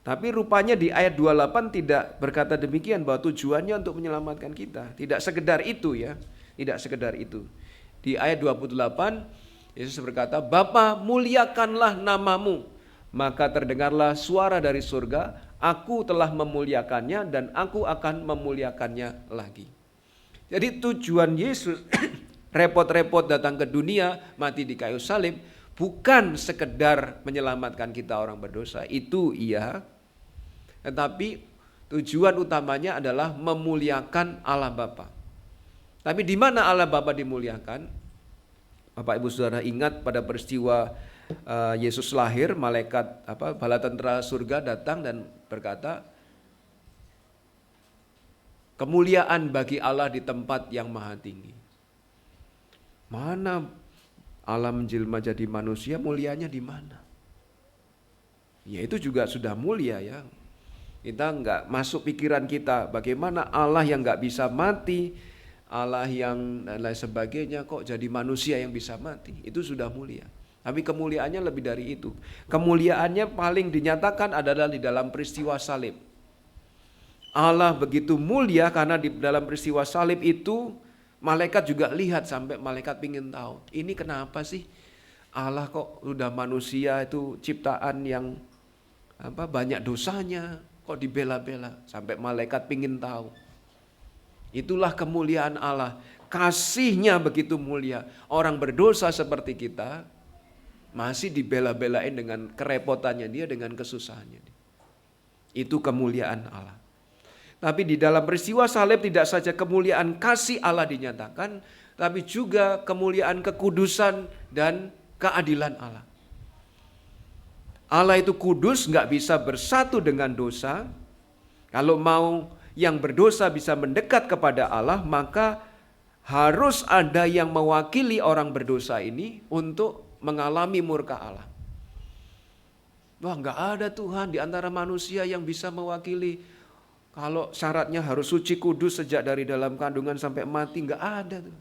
S1: Tapi rupanya di ayat 28 tidak berkata demikian, bahwa tujuannya untuk menyelamatkan kita. Tidak sekedar itu ya. Tidak sekedar itu. Di ayat 28, Yesus berkata, Bapa muliakanlah namamu. Maka terdengarlah suara dari surga, aku telah memuliakannya dan aku akan memuliakannya lagi. Jadi tujuan Yesus repot-repot datang ke dunia, mati di kayu salib, bukan sekedar menyelamatkan kita orang berdosa, itu iya. Tetapi tujuan utamanya adalah memuliakan Allah Bapa. Tapi di mana Allah Bapa dimuliakan? Bapak Ibu Saudara ingat pada peristiwa Yesus lahir, malaikat bala tentara surga datang dan berkata, kemuliaan bagi Allah di tempat yang maha tinggi. Mana Allah menjelma jadi manusia, mulianya di mana? Ya itu juga sudah mulia ya. Kita nggak masuk pikiran kita bagaimana Allah yang nggak bisa mati, Allah yang dan lain sebagainya kok jadi manusia yang bisa mati. Itu sudah mulia. Tapi kemuliaannya lebih dari itu. Kemuliaannya paling dinyatakan adalah di dalam peristiwa salib. Allah begitu mulia karena di dalam peristiwa salib itu malaikat juga lihat, sampai malaikat ingin tahu, ini kenapa sih Allah kok udah manusia itu ciptaan yang banyak dosanya, kok dibela-bela, sampai malaikat ingin tahu. Itulah kemuliaan Allah, kasihnya begitu mulia. Orang berdosa seperti kita masih dibela-belain dengan kerepotannya dia, dengan kesusahannya dia. Itu kemuliaan Allah. Tapi di dalam peristiwa salib tidak saja kemuliaan kasih Allah dinyatakan, tapi juga kemuliaan kekudusan dan keadilan Allah. Allah itu kudus, nggak bisa bersatu dengan dosa. Kalau mau yang berdosa bisa mendekat kepada Allah, maka harus ada yang mewakili orang berdosa ini untuk mengalami murka Allah. Wah, nggak ada Tuhan di antara manusia yang bisa mewakili. Kalau syaratnya harus suci kudus sejak dari dalam kandungan sampai mati, nggak ada tuh.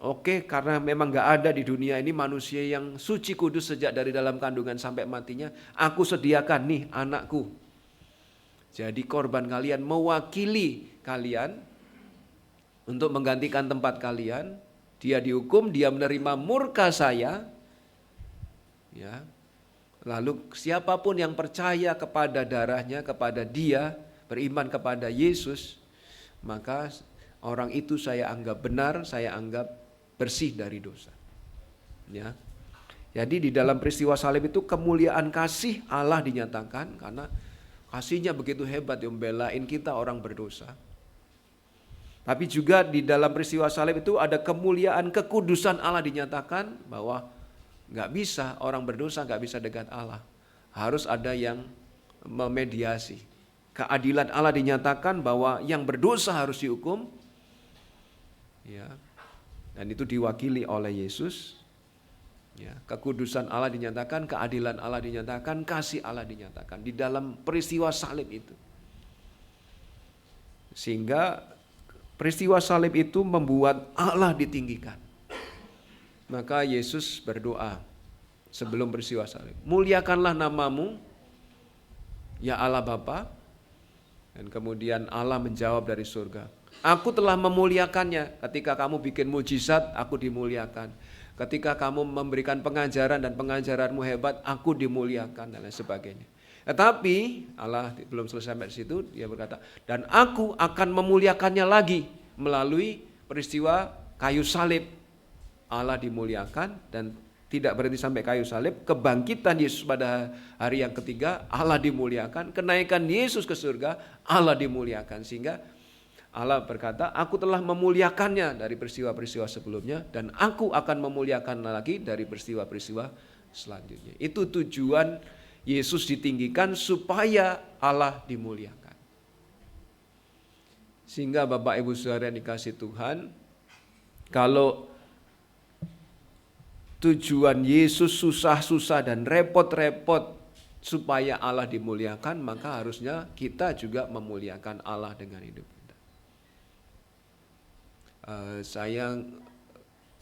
S1: Oke, karena memang nggak ada di dunia ini manusia yang suci kudus sejak dari dalam kandungan sampai matinya. Aku sediakan nih anakku. Jadi korban kalian mewakili kalian untuk menggantikan tempat kalian. Dia dihukum, dia menerima murka saya. Ya. Lalu siapapun yang percaya kepada darahnya, kepada dia, beriman kepada Yesus, maka orang itu saya anggap benar, saya anggap bersih dari dosa. Ya. Jadi di dalam peristiwa salib itu kemuliaan kasih Allah dinyatakan karena kasihnya begitu hebat yang membelain kita orang berdosa. Tapi juga di dalam peristiwa salib itu ada kemuliaan kekudusan Allah dinyatakan bahwa nggak bisa orang berdosa nggak bisa dekat Allah. Harus ada yang memediasi. Keadilan Allah dinyatakan bahwa yang berdosa harus dihukum. Ya. Dan itu diwakili oleh Yesus. Ya, kekudusan Allah dinyatakan, keadilan Allah dinyatakan, kasih Allah dinyatakan di dalam peristiwa salib itu. Sehingga peristiwa salib itu membuat Allah ditinggikan. Maka Yesus berdoa sebelum peristiwa salib. Muliakanlah namamu, ya Allah Bapa. Dan kemudian Allah menjawab dari surga. Aku telah memuliakannya. Ketika kamu bikin mujizat, aku dimuliakan. Ketika kamu memberikan pengajaran dan pengajaranmu hebat, aku dimuliakan dan lain sebagainya. Tetapi Allah belum selesai sampai situ, dia berkata, dan aku akan memuliakannya lagi melalui peristiwa kayu salib. Allah dimuliakan dan tidak berhenti sampai kayu salib. Kebangkitan Yesus pada hari yang ketiga, Allah dimuliakan. Kenaikan Yesus ke surga, Allah dimuliakan. Sehingga Allah berkata, aku telah memuliakannya dari peristiwa-peristiwa sebelumnya dan aku akan memuliakan lagi dari peristiwa-peristiwa selanjutnya. Itu tujuan Yesus ditinggikan supaya Allah dimuliakan. Sehingga Bapak Ibu Saudara yang dikasihi Tuhan, kalau tujuan Yesus susah-susah dan repot-repot supaya Allah dimuliakan, maka harusnya kita juga memuliakan Allah dengan hidup kita. Saya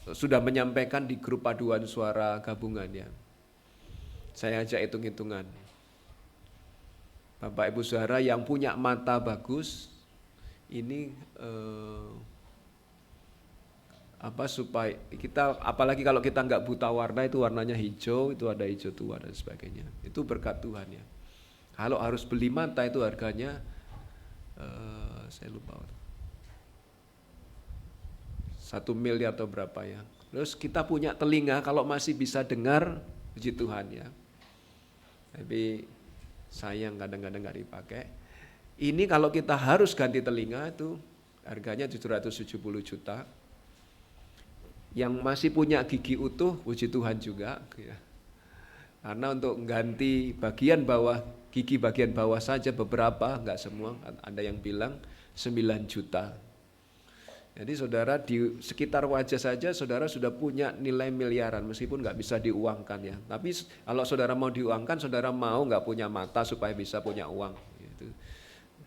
S1: sudah menyampaikan di grup paduan suara gabungan ya. Saya ajak hitung-hitungan. Bapak Ibu Saudara yang punya mata bagus, ini supaya kita, apalagi kalau kita nggak buta warna, itu warnanya hijau, itu ada hijau tua dan sebagainya. Itu berkat Tuhan ya. Kalau harus beli mata itu harganya saya lupa 1 miliar atau berapa ya. Terus kita punya telinga, kalau masih bisa dengar, puji Tuhan ya. Tapi sayang kadang-kadang nggak dipakai. Ini kalau kita harus ganti telinga itu harganya 770 juta. Yang masih punya gigi utuh, puji Tuhan juga. Ya. Karena untuk ganti bagian bawah, gigi bagian bawah saja beberapa, enggak semua, ada yang bilang 9 juta. Jadi saudara di sekitar wajah saja saudara sudah punya nilai miliaran, meskipun enggak bisa diuangkan ya. Tapi kalau saudara mau diuangkan, saudara mau enggak punya mata supaya bisa punya uang. Itu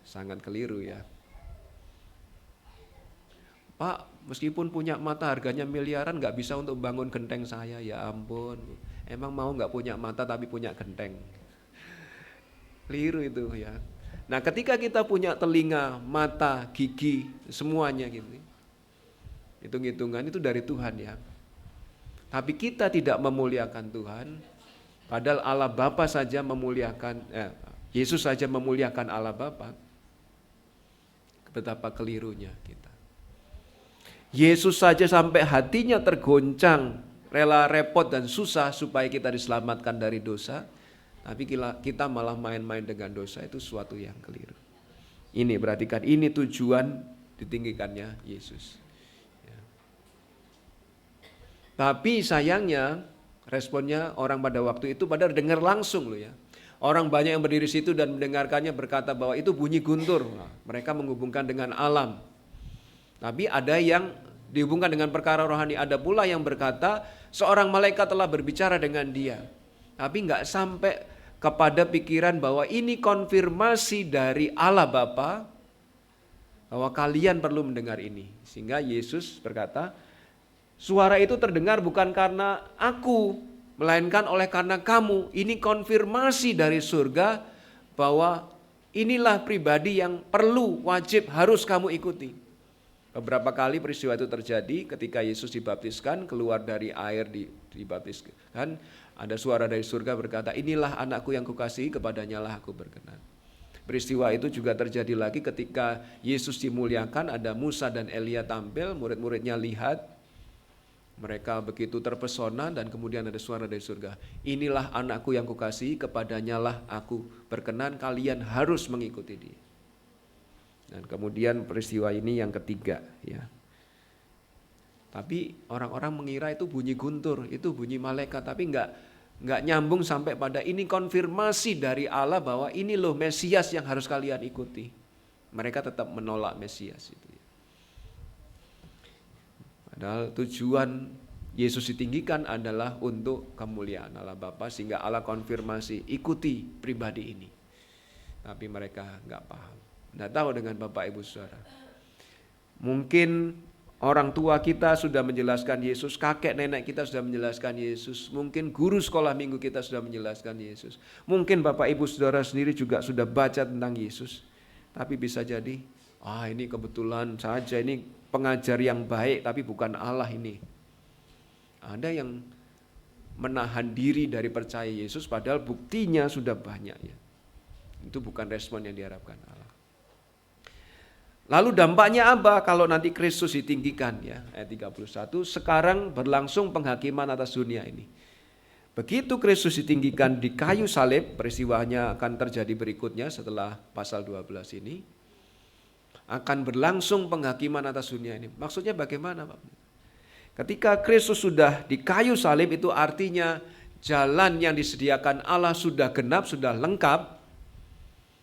S1: sangat keliru ya. Pak, meskipun punya mata harganya miliaran nggak bisa untuk bangun genteng saya, ya ampun. Emang mau nggak punya mata tapi punya genteng? Keliru itu ya. Nah ketika kita punya telinga, mata, gigi, semuanya gitu. Hitung-hitungan itu dari Tuhan ya. Tapi kita tidak memuliakan Tuhan. Padahal Allah Bapa saja memuliakan, Yesus saja memuliakan Allah Bapa. Betapa kelirunya kita. Yesus saja sampai hatinya tergoncang, rela repot dan susah supaya kita diselamatkan dari dosa. Tapi kita malah main-main dengan dosa, itu suatu yang keliru. Ini perhatikan, ini tujuan ditinggikannya Yesus. Ya. Tapi sayangnya responnya orang pada waktu itu pada dengar langsung loh ya. Orang banyak yang berdiri situ dan mendengarkannya berkata bahwa itu bunyi guntur. Nah, mereka menghubungkan dengan alam. Tapi ada yang dihubungkan dengan perkara rohani. Ada pula yang berkata seorang malaikat telah berbicara dengan dia. Tapi nggak sampai kepada pikiran bahwa ini konfirmasi dari Allah Bapa bahwa kalian perlu mendengar ini. Sehingga Yesus berkata, Suara itu terdengar bukan karena aku, melainkan oleh karena kamu. Ini konfirmasi dari surga bahwa inilah pribadi yang perlu, wajib, harus kamu ikuti. Beberapa kali peristiwa itu terjadi ketika Yesus dibaptiskan, keluar dari air dibaptiskan. Ada suara dari surga berkata, inilah anakku yang kukasihi, kepadanya lah aku berkenan. Peristiwa itu juga terjadi lagi ketika Yesus dimuliakan, ada Musa dan Elia tampil, murid-muridnya lihat. Mereka begitu terpesona dan kemudian ada suara dari surga. Inilah anakku yang kukasihi, kepadanya lah aku berkenan, kalian harus mengikuti dia. Dan kemudian peristiwa ini yang ketiga, ya. Tapi orang-orang mengira itu bunyi guntur, itu bunyi malaikat, tapi enggak nyambung sampai pada ini konfirmasi dari Allah bahwa ini loh Mesias yang harus kalian ikuti. Mereka tetap menolak Mesias itu. Padahal tujuan Yesus ditinggikan adalah untuk kemuliaan Allah Bapa, sehingga Allah konfirmasi, ikuti pribadi ini. Tapi mereka enggak paham. Enggak tahu dengan Bapak Ibu Saudara. Mungkin orang tua kita sudah menjelaskan Yesus, kakek nenek kita sudah menjelaskan Yesus, mungkin guru sekolah minggu kita sudah menjelaskan Yesus. Mungkin Bapak Ibu Saudara sendiri juga sudah baca tentang Yesus. Tapi bisa jadi, ini kebetulan saja, ini pengajar yang baik tapi bukan Allah ini. Ada yang menahan diri dari percaya Yesus padahal buktinya sudah banyak, ya. Itu bukan respon yang diharapkan Allah. Lalu dampaknya apa kalau nanti Kristus ditinggikan, ya? Ayat 31, sekarang berlangsung penghakiman atas dunia ini. Begitu Kristus ditinggikan di kayu salib, peristiwanya akan terjadi berikutnya setelah pasal 12 ini. Akan berlangsung penghakiman atas dunia ini. Maksudnya bagaimana, Pak? Ketika Kristus sudah di kayu salib, itu artinya jalan yang disediakan Allah sudah genap, sudah lengkap.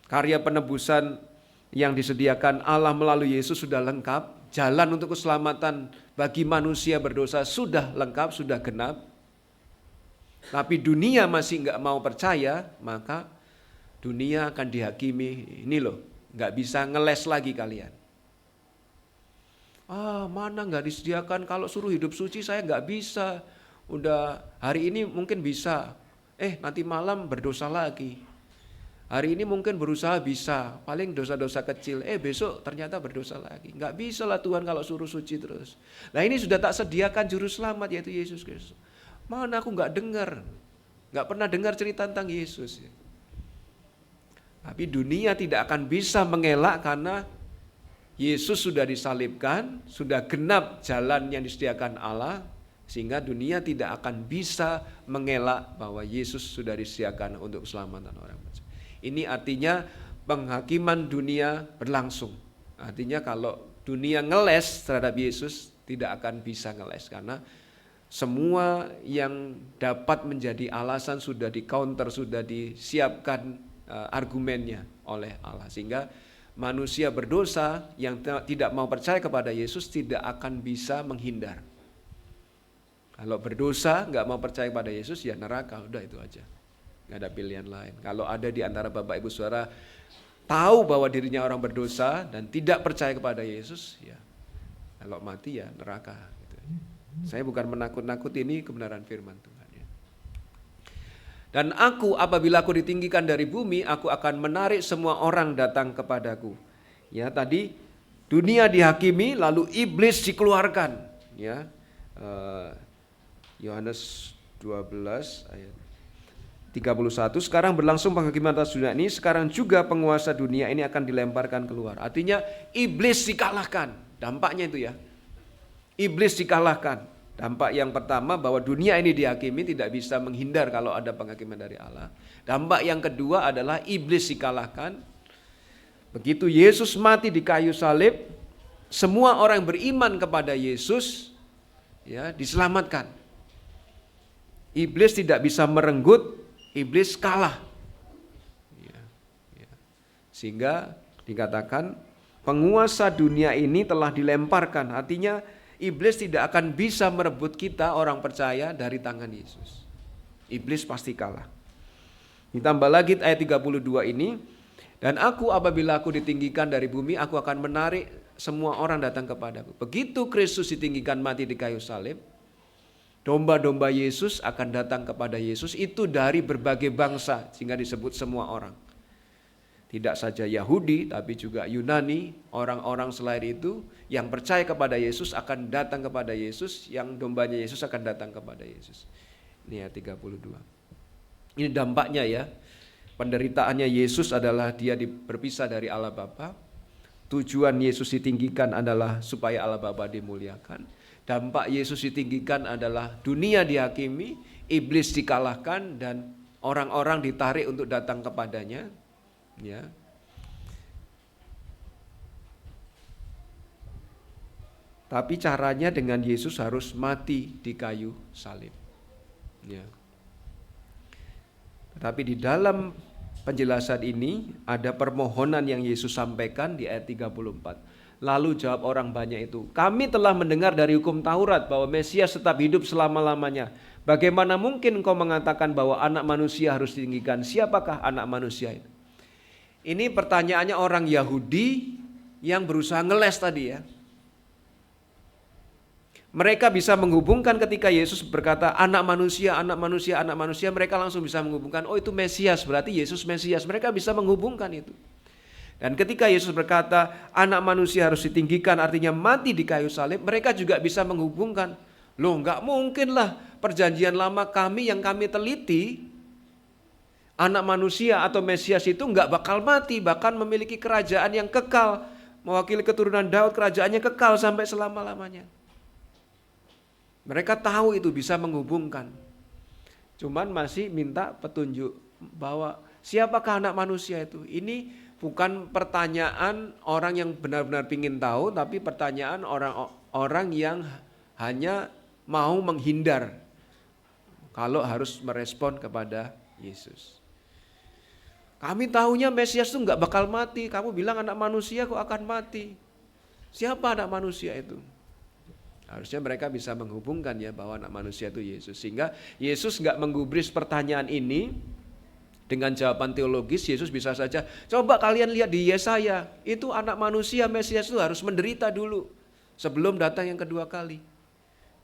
S1: Karya penebusan yang disediakan Allah melalui Yesus sudah lengkap. Jalan untuk keselamatan bagi manusia berdosa sudah lengkap, sudah genap. Tapi dunia masih enggak mau percaya, maka dunia akan dihakimi. Ini loh, enggak bisa ngeles lagi kalian. Mana enggak disediakan, kalau suruh hidup suci saya enggak bisa. Udah hari ini mungkin bisa, nanti malam berdosa lagi. Hari ini mungkin berusaha bisa, paling dosa-dosa kecil, besok ternyata berdosa lagi. Enggak bisa lah Tuhan kalau suruh suci terus. Nah ini sudah tak sediakan juru selamat, yaitu Yesus Kristus. Mana aku enggak dengar, enggak pernah dengar cerita tentang Yesus. Tapi dunia tidak akan bisa mengelak karena Yesus sudah disalibkan, sudah genap jalan yang disediakan Allah, sehingga dunia tidak akan bisa mengelak bahwa Yesus sudah disediakan untuk keselamatan orang percaya. Ini artinya penghakiman dunia berlangsung. Artinya kalau dunia ngeles terhadap Yesus, tidak akan bisa ngeles karena semua yang dapat menjadi alasan sudah di-counter, sudah disiapkan argumennya oleh Allah. Sehingga manusia berdosa yang tidak mau percaya kepada Yesus tidak akan bisa menghindar. Kalau berdosa nggak mau percaya kepada Yesus, ya neraka, udah itu aja. Nggak ada pilihan lain. Kalau ada di antara Bapak Ibu Saudara tahu bahwa dirinya orang berdosa dan tidak percaya kepada Yesus, ya kalau mati ya neraka. Gitu. Saya bukan menakut-nakuti, ini kebenaran firman Tuhan. Ya. Dan aku apabila aku ditinggikan dari bumi, aku akan menarik semua orang datang kepadaku. Ya tadi dunia dihakimi, lalu iblis dikeluarkan. Ya Yohanes 12 ayat 31, sekarang berlangsung penghakiman atas dunia ini, sekarang juga penguasa dunia ini akan dilemparkan keluar. Artinya iblis dikalahkan, dampaknya itu ya. Iblis dikalahkan. Dampak yang pertama bahwa dunia ini dihakimi, tidak bisa menghindar kalau ada penghakiman dari Allah. Dampak yang kedua adalah iblis dikalahkan. Begitu Yesus mati di kayu salib, semua orang yang beriman kepada Yesus ya diselamatkan. Iblis tidak bisa merenggut, iblis kalah. Sehingga dikatakan penguasa dunia ini telah dilemparkan. Artinya iblis tidak akan bisa merebut kita orang percaya dari tangan Yesus. Iblis pasti kalah. Ditambah lagi ayat 32 ini. Dan aku apabila aku ditinggikan dari bumi, aku akan menarik semua orang datang kepadaku. Begitu Kristus ditinggikan mati di kayu salib, domba-domba Yesus akan datang kepada Yesus itu dari berbagai bangsa, sehingga disebut semua orang. Tidak saja Yahudi, tapi juga Yunani, orang-orang selain itu yang percaya kepada Yesus akan datang kepada Yesus, yang dombanya Yesus akan datang kepada Yesus. Ini ayat 32. Ini dampaknya ya. Penderitaannya Yesus adalah dia berpisah dari Allah Bapa. Tujuan Yesus ditinggikan adalah supaya Allah Bapa dimuliakan. Dampak Yesus ditinggikan adalah dunia dihakimi, iblis dikalahkan, dan orang-orang ditarik untuk datang kepadanya. Ya. Tapi caranya dengan Yesus harus mati di kayu salib. Ya. Tetapi di dalam penjelasan ini ada permohonan yang Yesus sampaikan di ayat 34. Lalu jawab orang banyak itu, kami telah mendengar dari hukum Taurat bahwa Mesias tetap hidup selama-lamanya. Bagaimana mungkin engkau mengatakan bahwa anak manusia harus ditinggikan? Siapakah anak manusia itu? Ini pertanyaannya orang Yahudi yang berusaha ngeles tadi ya. Mereka bisa menghubungkan ketika Yesus berkata anak manusia, anak manusia, anak manusia. Mereka langsung bisa menghubungkan, oh itu Mesias, berarti Yesus Mesias. Mereka bisa menghubungkan itu. Dan ketika Yesus berkata anak manusia harus ditinggikan, artinya mati di kayu salib, mereka juga bisa menghubungkan. Loh gak mungkin lah perjanjian lama kami yang kami teliti, anak manusia atau Mesias itu gak bakal mati, bahkan memiliki kerajaan yang kekal. Mewakili keturunan Daud, kerajaannya kekal sampai selama-lamanya. Mereka tahu itu bisa menghubungkan. Cuman masih minta petunjuk bahwa siapakah anak manusia itu. Ini bukan pertanyaan orang yang benar-benar ingin tahu, tapi pertanyaan orang yang hanya mau menghindar kalau harus merespon kepada Yesus. Kami tahunya Mesias itu nggak bakal mati. Kamu bilang anak manusia kok akan mati. Siapa anak manusia itu? Harusnya mereka bisa menghubungkan ya bahwa anak manusia itu Yesus. Sehingga Yesus nggak menggubris pertanyaan ini dengan jawaban teologis. Yesus bisa saja, coba kalian lihat di Yesaya, itu anak manusia Mesias itu harus menderita dulu sebelum datang yang kedua kali.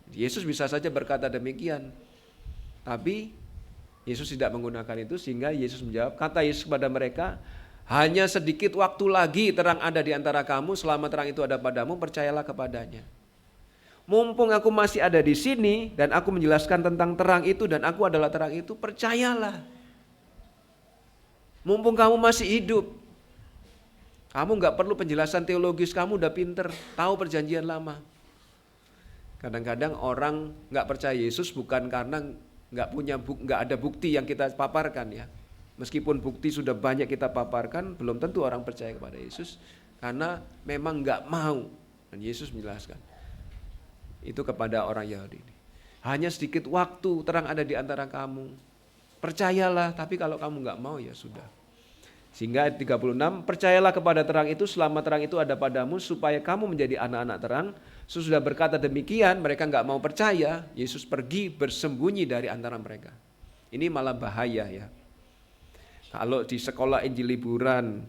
S1: Yesus bisa saja berkata demikian. Tapi Yesus tidak menggunakan itu, sehingga Yesus menjawab, kata Yesus kepada mereka, hanya sedikit waktu lagi terang ada di antara kamu, selama terang itu ada padamu, percayalah kepadanya. Mumpung aku masih ada di sini dan aku menjelaskan tentang terang itu dan aku adalah terang itu, percayalah. Mumpung kamu masih hidup, kamu gak perlu penjelasan teologis, kamu udah pinter, tahu perjanjian lama. Kadang-kadang orang gak percaya Yesus bukan karena gak ada bukti yang kita paparkan ya. Meskipun bukti sudah banyak kita paparkan, belum tentu orang percaya kepada Yesus karena memang gak mau. Dan Yesus menjelaskan itu kepada orang Yahudi ini. Hanya sedikit waktu terang ada di antara kamu. Percayalah, tapi kalau kamu gak mau ya sudah. Sehingga ayat 36, percayalah kepada terang itu selama terang itu ada padamu supaya kamu menjadi anak-anak terang. Sesudah berkata demikian, mereka gak mau percaya, Yesus pergi bersembunyi dari antara mereka. Ini malah bahaya ya. Kalau di sekolah Injil liburan,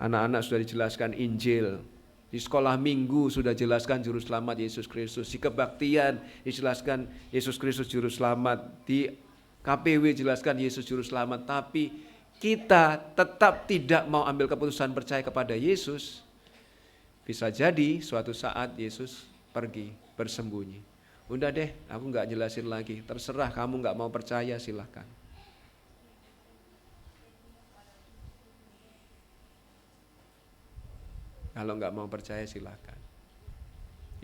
S1: anak-anak sudah dijelaskan Injil. Di sekolah minggu sudah jelaskan juru selamat Yesus Kristus. Di kebaktian dijelaskan Yesus Kristus juru selamat. Di KPW jelaskan Yesus juru selamat. Tapi kita tetap tidak mau ambil keputusan percaya kepada Yesus. Bisa jadi suatu saat Yesus pergi bersembunyi. Udah deh, aku gak jelasin lagi. Terserah kamu gak mau percaya, silahkan. Kalau nggak mau percaya silahkan.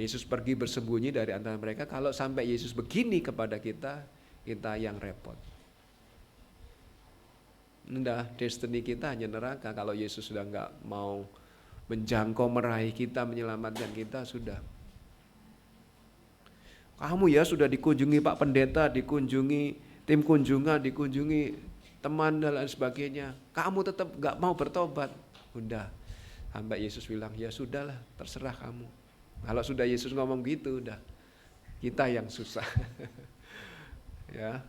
S1: Yesus pergi bersembunyi dari antara mereka. Kalau sampai Yesus begini kepada kita, kita yang repot. Udah, destiny kita hanya neraka. Kalau Yesus sudah nggak mau menjangkau, meraih kita, menyelamatkan kita, sudah. Kamu ya sudah dikunjungi Pak Pendeta, dikunjungi tim kunjungan, dikunjungi teman dan lain sebagainya. Kamu tetap nggak mau bertobat. Udah. Sampai Yesus bilang, ya sudahlah, terserah kamu. Kalau sudah Yesus ngomong gitu, udah kita yang susah. Ya,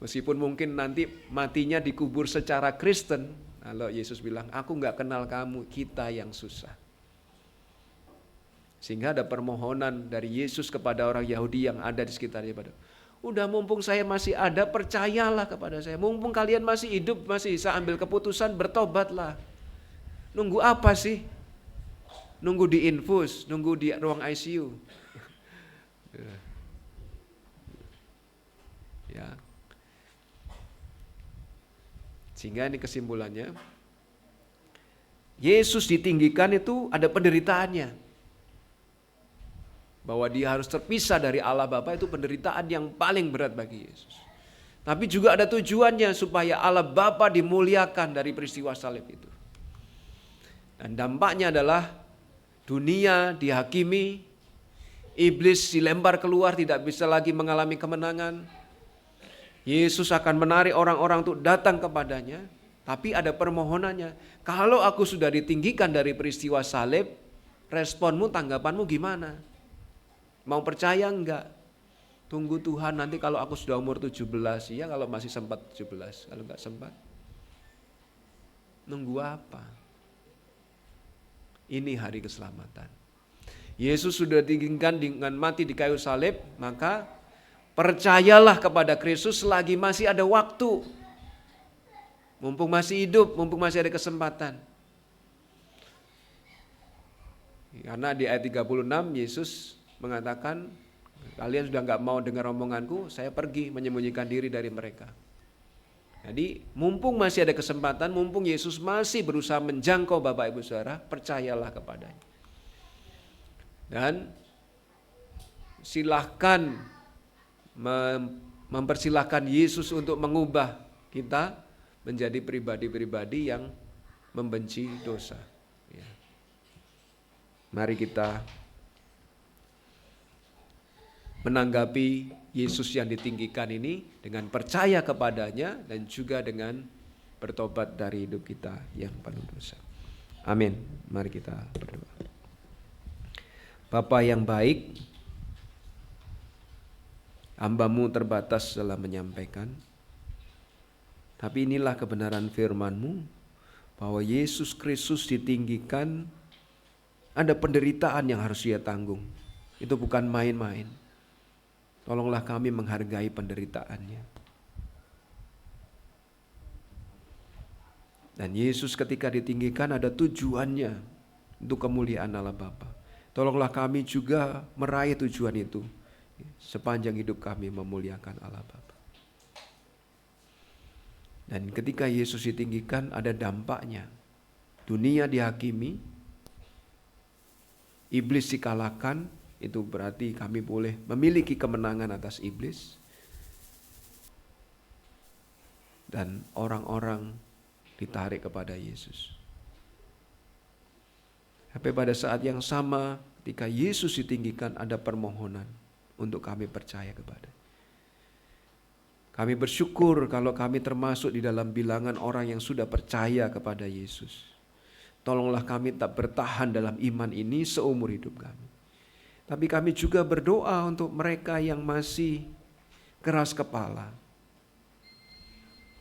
S1: meskipun mungkin nanti matinya dikubur secara Kristen, kalau Yesus bilang, aku nggak kenal kamu, kita yang susah. Sehingga ada permohonan dari Yesus kepada orang Yahudi yang ada di sekitarnya. Udah mumpung saya masih ada, percayalah kepada saya. Mumpung kalian masih hidup, masih bisa ambil keputusan, bertobatlah. Nunggu apa sih? Nunggu di infus, nunggu di ruang ICU. Ya. Sehingga ini kesimpulannya, Yesus ditinggikan itu ada penderitaannya. Bahwa dia harus terpisah dari Allah Bapa itu penderitaan yang paling berat bagi Yesus. Tapi juga ada tujuannya supaya Allah Bapa dimuliakan dari peristiwa salib itu. Dan dampaknya adalah dunia dihakimi, iblis dilempar keluar, tidak bisa lagi mengalami kemenangan. Yesus akan menarik orang-orang untuk datang kepadanya, tapi ada permohonannya. Kalau aku sudah ditinggikan dari peristiwa salib, responmu, tanggapanmu gimana? Mau percaya enggak? Tunggu Tuhan nanti kalau aku sudah umur 17, ya kalau masih sempat 17, kalau enggak sempat. Nunggu apa? Ini hari keselamatan. Yesus sudah ditinggikan dengan mati di kayu salib, maka percayalah kepada Kristus selagi masih ada waktu. Mumpung masih hidup, mumpung masih ada kesempatan. Karena di ayat 36 Yesus mengatakan, kalian sudah enggak mau dengar omonganku, saya pergi menyembunyikan diri dari mereka. Jadi mumpung masih ada kesempatan, mumpung Yesus masih berusaha menjangkau Bapak Ibu Saudara, percayalah kepadanya. Dan silahkan mempersilahkan Yesus untuk mengubah kita menjadi pribadi-pribadi yang membenci dosa. Ya. Mari kita menanggapi Yesus yang ditinggikan ini dengan percaya kepadanya dan juga dengan bertobat dari hidup kita yang penuh dosa. Amin. Mari kita berdoa. Bapa yang baik, hamba-Mu terbatas dalam menyampaikan, tapi inilah kebenaran firman-Mu bahwa Yesus Kristus ditinggikan, ada penderitaan yang harus Dia tanggung. Itu bukan main-main. Tolonglah kami menghargai penderitaannya. Dan Yesus ketika ditinggikan ada tujuannya untuk kemuliaan Allah Bapa. Tolonglah kami juga meraih tujuan itu sepanjang hidup kami memuliakan Allah Bapa. Dan ketika Yesus ditinggikan ada dampaknya. Dunia dihakimi, iblis dikalahkan, itu berarti kami boleh memiliki kemenangan atas iblis. Dan orang-orang ditarik kepada Yesus. Tapi pada saat yang sama ketika Yesus ditinggikan ada permohonan untuk kami percaya kepada. Kami bersyukur kalau kami termasuk di dalam bilangan orang yang sudah percaya kepada Yesus. Tolonglah kami tak bertahan dalam iman ini seumur hidup kami. Tapi kami juga berdoa untuk mereka yang masih keras kepala.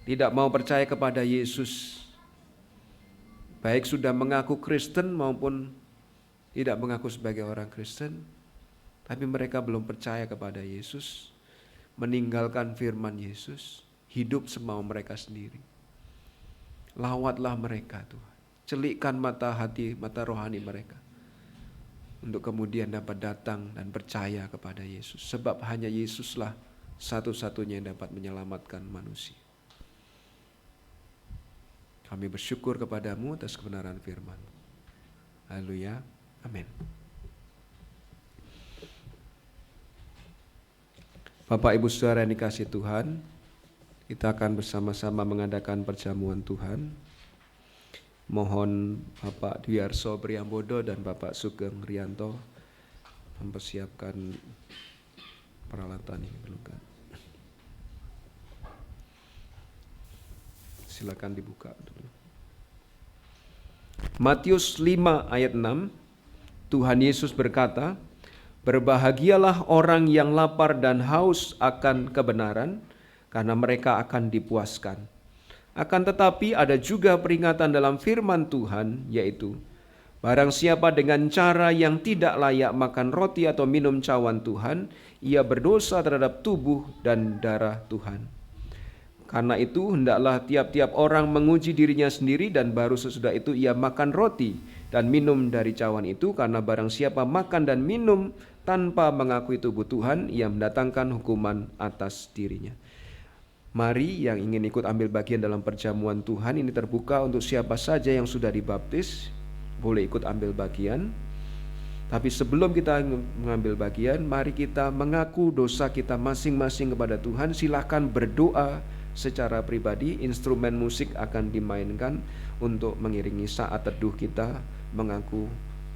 S1: Tidak mau percaya kepada Yesus. Baik sudah mengaku Kristen maupun tidak mengaku sebagai orang Kristen. Tapi mereka belum percaya kepada Yesus. Meninggalkan firman Yesus. Hidup semau mereka sendiri. Lawatlah mereka Tuhan. Celikkan mata hati, mata rohani mereka. Untuk kemudian dapat datang dan percaya kepada Yesus. Sebab hanya Yesuslah satu-satunya yang dapat menyelamatkan manusia. Kami bersyukur kepadamu atas kebenaran firman. Haleluya. Amin. Bapak Ibu Saudara yang dikasihi Tuhan, kita akan bersama-sama mengadakan perjamuan Tuhan. Mohon Bapak Dwi Arso Priambodo dan Bapak Sugeng Rianto mempersiapkan peralatan ini. Silakan dibuka dulu. Matius 5 ayat 6, Tuhan Yesus berkata, "Berbahagialah orang yang lapar dan haus akan kebenaran, karena mereka akan dipuaskan. Akan tetapi ada juga peringatan dalam firman Tuhan, yaitu, Barang siapa dengan cara yang tidak layak makan roti atau minum cawan Tuhan, ia berdosa terhadap tubuh dan darah Tuhan. Karena itu hendaklah tiap-tiap orang menguji dirinya sendiri, dan baru sesudah itu ia makan roti dan minum dari cawan itu, karena barang siapa makan dan minum tanpa mengakui tubuh Tuhan, ia mendatangkan hukuman atas dirinya. Mari yang ingin ikut ambil bagian dalam perjamuan Tuhan ini terbuka untuk siapa saja yang sudah dibaptis, boleh ikut ambil bagian. Tapi sebelum kita mengambil bagian, mari kita mengaku dosa kita masing-masing kepada Tuhan. Silakan berdoa secara pribadi. Instrumen musik akan dimainkan untuk mengiringi saat teduh kita mengaku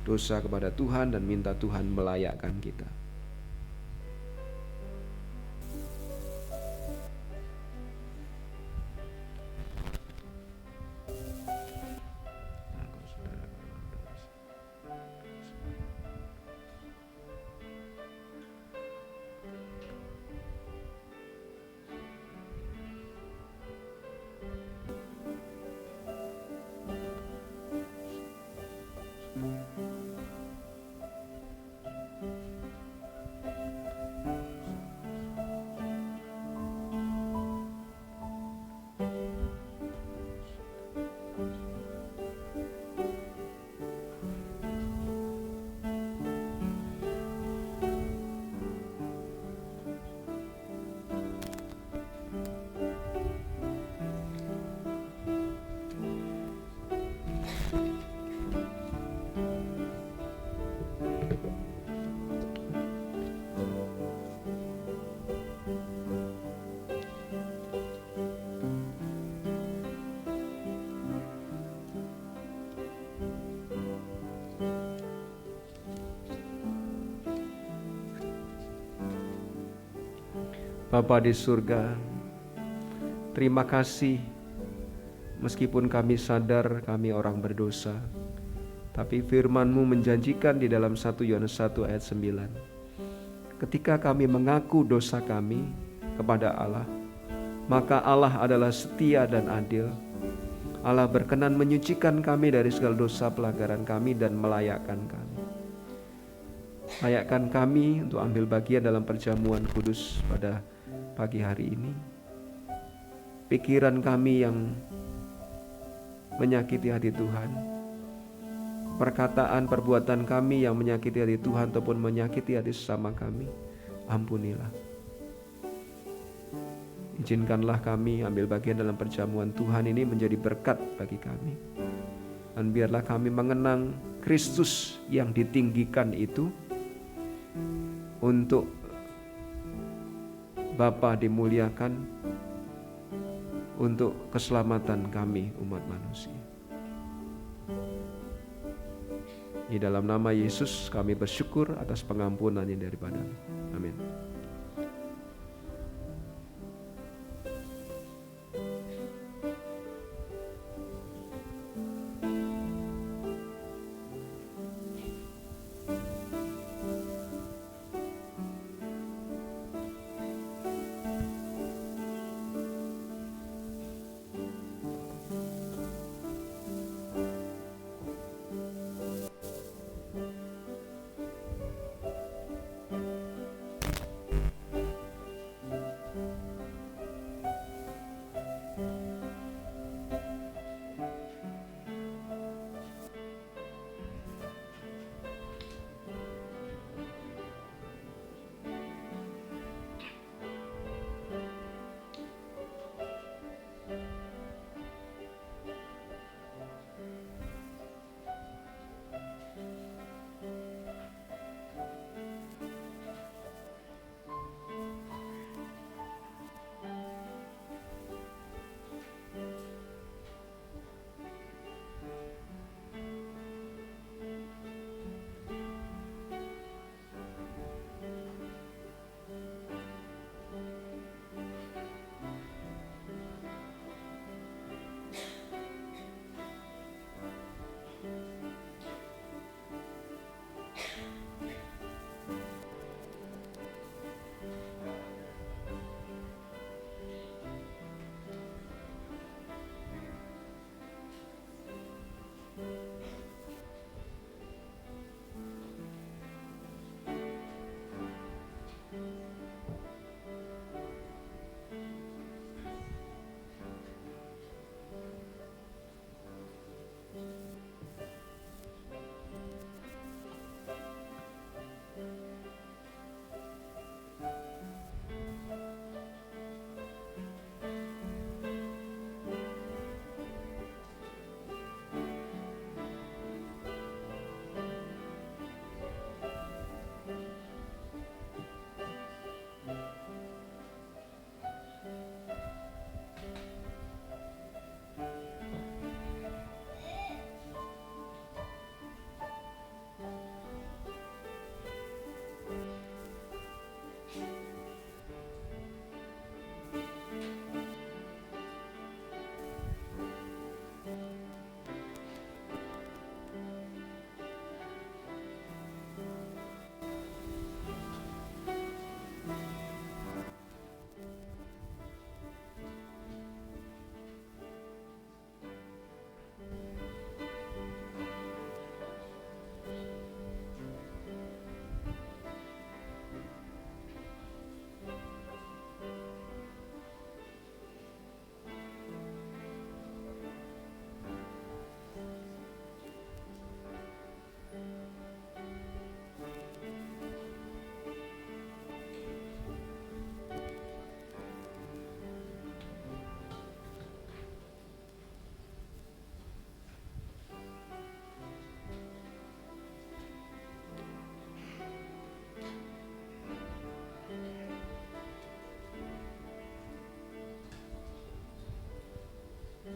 S1: dosa kepada Tuhan dan minta Tuhan melayakkan kita. Bapa di surga, terima kasih meskipun kami sadar kami orang berdosa, tapi firman-Mu menjanjikan di dalam 1 Yohanes 1 ayat 9, ketika kami mengaku dosa kami kepada Allah, maka Allah adalah setia dan adil. Allah berkenan menyucikan kami dari segala dosa pelanggaran kami dan melayakkan kami. Layakkan kami untuk ambil bagian dalam perjamuan kudus pada pagi hari ini. Pikiran kami yang menyakiti hati Tuhan, perkataan perbuatan kami yang menyakiti hati Tuhan ataupun menyakiti hati sesama kami, ampunilah. Izinkanlah kami ambil bagian dalam perjamuan Tuhan ini menjadi berkat bagi kami. Dan biarlah kami mengenang Kristus yang ditinggikan itu untuk Bapa dimuliakan, untuk keselamatan kami umat manusia. Di dalam nama Yesus kami bersyukur atas pengampunan yang daripada-Mu. Amin.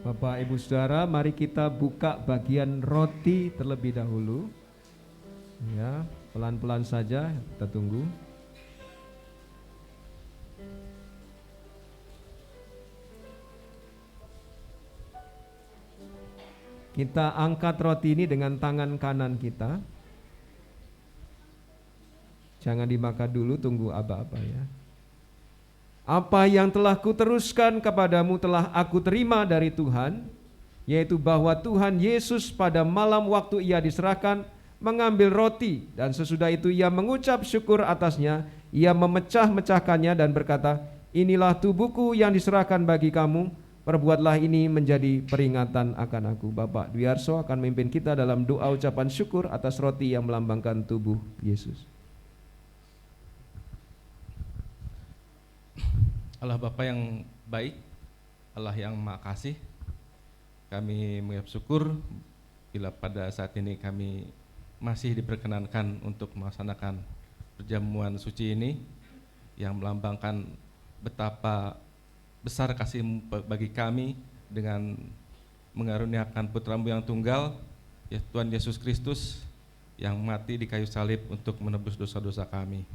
S1: Bapak Ibu Saudara, mari kita buka bagian roti terlebih dahulu. Ya, pelan-pelan saja kita tunggu. Kita angkat roti ini dengan tangan kanan kita. Jangan dimakan dulu, tunggu aba-aba ya. Apa yang telah kuteruskan kepadamu telah aku terima dari Tuhan, yaitu bahwa Tuhan Yesus pada malam waktu ia diserahkan mengambil roti, dan sesudah itu ia mengucap syukur atasnya, ia memecah-mecahkannya dan berkata, inilah tubuhku yang diserahkan bagi kamu, perbuatlah ini menjadi peringatan akan aku. Bapak Dwi Arso akan memimpin kita dalam doa ucapan syukur atas roti yang melambangkan tubuh Yesus.
S6: Allah Bapa yang baik, Allah yang Maha Kasih, kami mengucap syukur bila pada saat ini kami masih diperkenankan untuk melaksanakan perjamuan suci ini yang melambangkan betapa besar kasih-Mu bagi kami dengan mengaruniakan Putra-Mu yang tunggal, ya Tuhan Yesus Kristus yang mati di kayu salib untuk menebus dosa-dosa kami.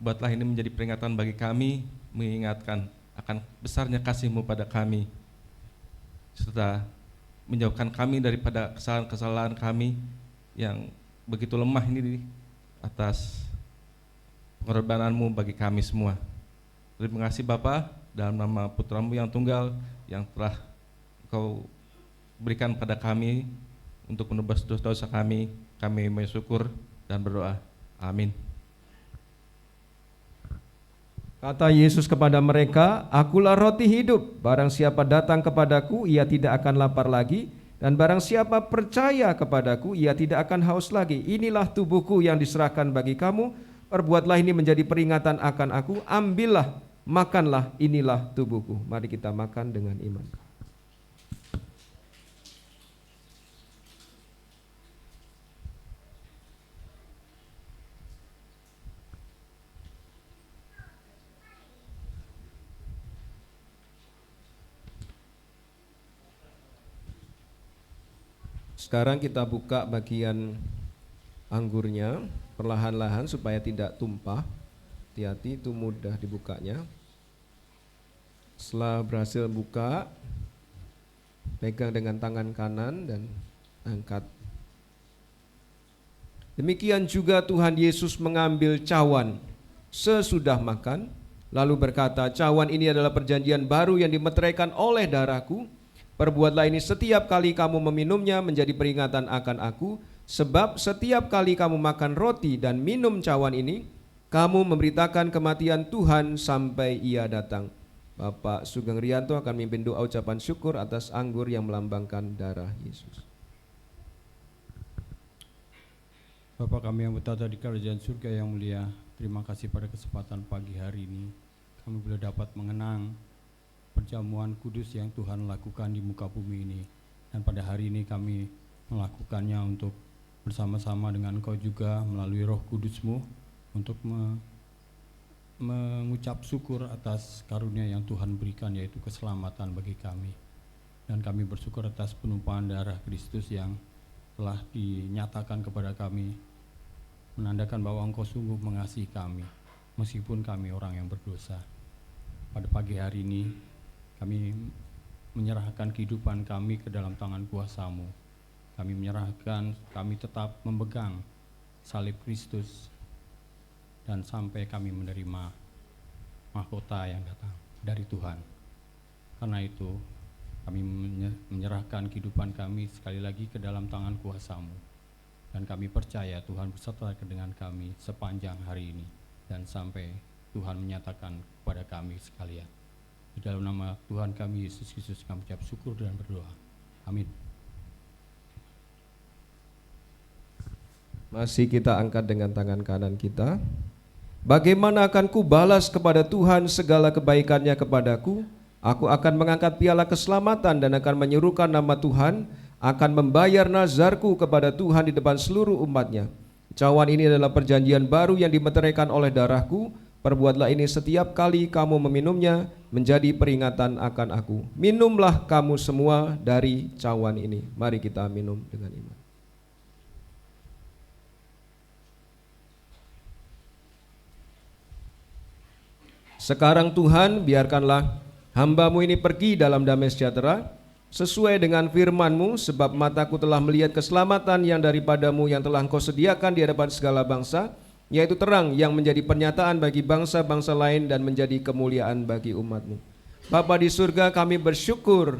S6: Buatlah ini menjadi peringatan bagi kami, mengingatkan akan besarnya kasih-Mu pada kami, serta menjauhkan kami daripada kesalahan-kesalahan kami yang begitu lemah ini atas pengorbanan-Mu bagi kami semua. Terima kasih Bapa, dalam nama Putra-Mu yang tunggal yang telah Engkau berikan pada kami untuk menebus dosa-dosa kami bersyukur dan berdoa. Amin.
S1: Kata Yesus kepada mereka, akulah roti hidup, barang siapa datang kepadaku, ia tidak akan lapar lagi, dan barang siapa percaya kepadaku, ia tidak akan haus lagi. Inilah tubuhku yang diserahkan bagi kamu, perbuatlah ini menjadi peringatan akan aku, ambillah, makanlah, inilah tubuhku. Mari kita makan dengan iman. Sekarang kita buka bagian anggurnya perlahan-lahan supaya tidak tumpah. Hati-hati, itu mudah dibukanya. Setelah berhasil buka, pegang dengan tangan kanan dan angkat. Demikian juga Tuhan Yesus mengambil cawan sesudah makan, lalu berkata, cawan ini adalah perjanjian baru yang dimeteraikan oleh darahku. Perbuatlah ini setiap kali kamu meminumnya menjadi peringatan akan aku, sebab setiap kali kamu makan roti dan minum cawan ini, kamu memberitakan kematian Tuhan sampai ia datang. Bapak Sugeng Rianto akan memimpin doa ucapan syukur atas anggur yang melambangkan darah Yesus.
S7: Bapa kami yang bertata di kerajaan surga yang mulia, terima kasih pada kesempatan pagi hari ini kami boleh dapat mengenang perjamuan kudus yang Tuhan lakukan di muka bumi ini, dan pada hari ini kami melakukannya untuk bersama-sama dengan Engkau juga melalui Roh Kudus-Mu untuk mengucap syukur atas karunia yang Tuhan berikan, yaitu keselamatan bagi kami. Dan kami bersyukur atas penumpahan darah Kristus yang telah dinyatakan kepada kami, menandakan bahwa Engkau sungguh mengasihi kami meskipun kami orang yang berdosa. Pada pagi hari ini kami menyerahkan kehidupan kami ke dalam tangan kuasa-Mu. Kami menyerahkan, kami tetap memegang salib Kristus dan sampai kami menerima mahkota yang datang dari Tuhan. Karena itu kami menyerahkan kehidupan kami sekali lagi ke dalam tangan kuasa-Mu. Dan kami percaya Tuhan beserta dengan kami sepanjang hari ini dan sampai Tuhan menyatakan kepada kami sekalian. Di dalam nama Tuhan kami Yesus Kristus kami ucap syukur dan berdoa. Amin.
S1: Masih kita angkat dengan tangan kanan kita. Bagaimana akan ku balas kepada Tuhan segala kebaikannya kepadaku? Aku akan mengangkat piala keselamatan dan akan menyerukan nama Tuhan, akan membayar nazarku kepada Tuhan di depan seluruh umatnya. Cawan ini adalah perjanjian baru yang dimeteraikan oleh darahku. Perbuatlah ini setiap kali kamu meminumnya, menjadi peringatan akan aku. Minumlah kamu semua dari cawan ini. Mari kita minum dengan iman. Sekarang Tuhan, biarkanlah hamba-Mu ini pergi dalam damai sejahtera, sesuai dengan firman-Mu, sebab mataku telah melihat keselamatan yang daripada-Mu yang telah Engkau sediakan di hadapan segala bangsa, yaitu terang yang menjadi pernyataan bagi bangsa-bangsa lain dan menjadi kemuliaan bagi umat-Mu. Bapa di surga, kami bersyukur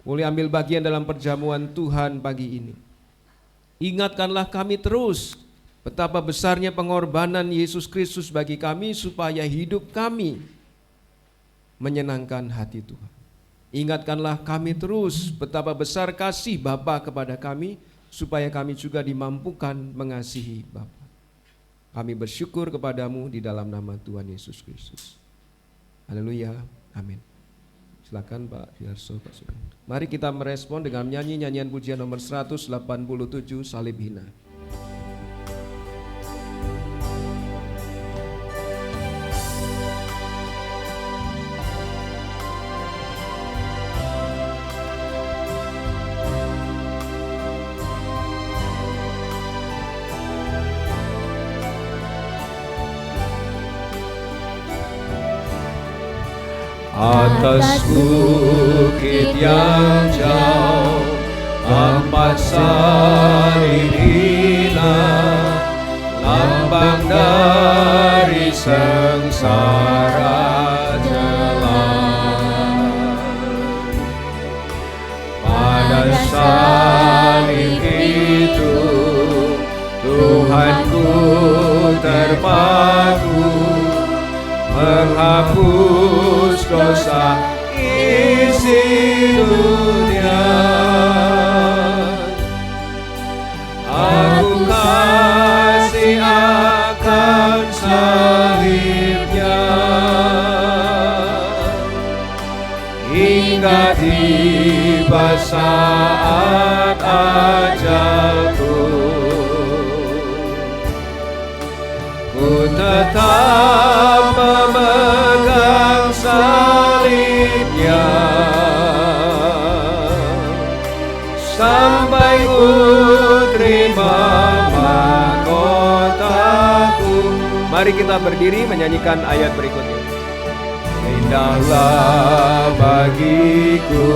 S1: boleh ambil bagian dalam perjamuan Tuhan pagi ini. Ingatkanlah kami terus betapa besarnya pengorbanan Yesus Kristus bagi kami supaya hidup kami menyenangkan hati Tuhan. Ingatkanlah kami terus betapa besar kasih Bapa kepada kami supaya kami juga dimampukan mengasihi Bapa. Kami bersyukur kepadamu di dalam nama Tuhan Yesus Kristus. Haleluya, amin. Silakan Pak Yarso, Pak Sugeng. Mari kita merespon dengan menyanyi nyanyian pujian nomor 187, Salib Hina.
S3: Atas bukit yang jauh, empat salib hina, lambang dari sengsara jelas. Pada salib itu Tuhanku terpaku, menghapus dosa isi dunia. Aku kasih akan salibnya hingga tiba saat ajalku. Ku tetap memegang salibnya sampai ku terima mahkotaku.
S1: Mari kita berdiri menyanyikan ayat berikutnya.
S3: Indahlah bagiku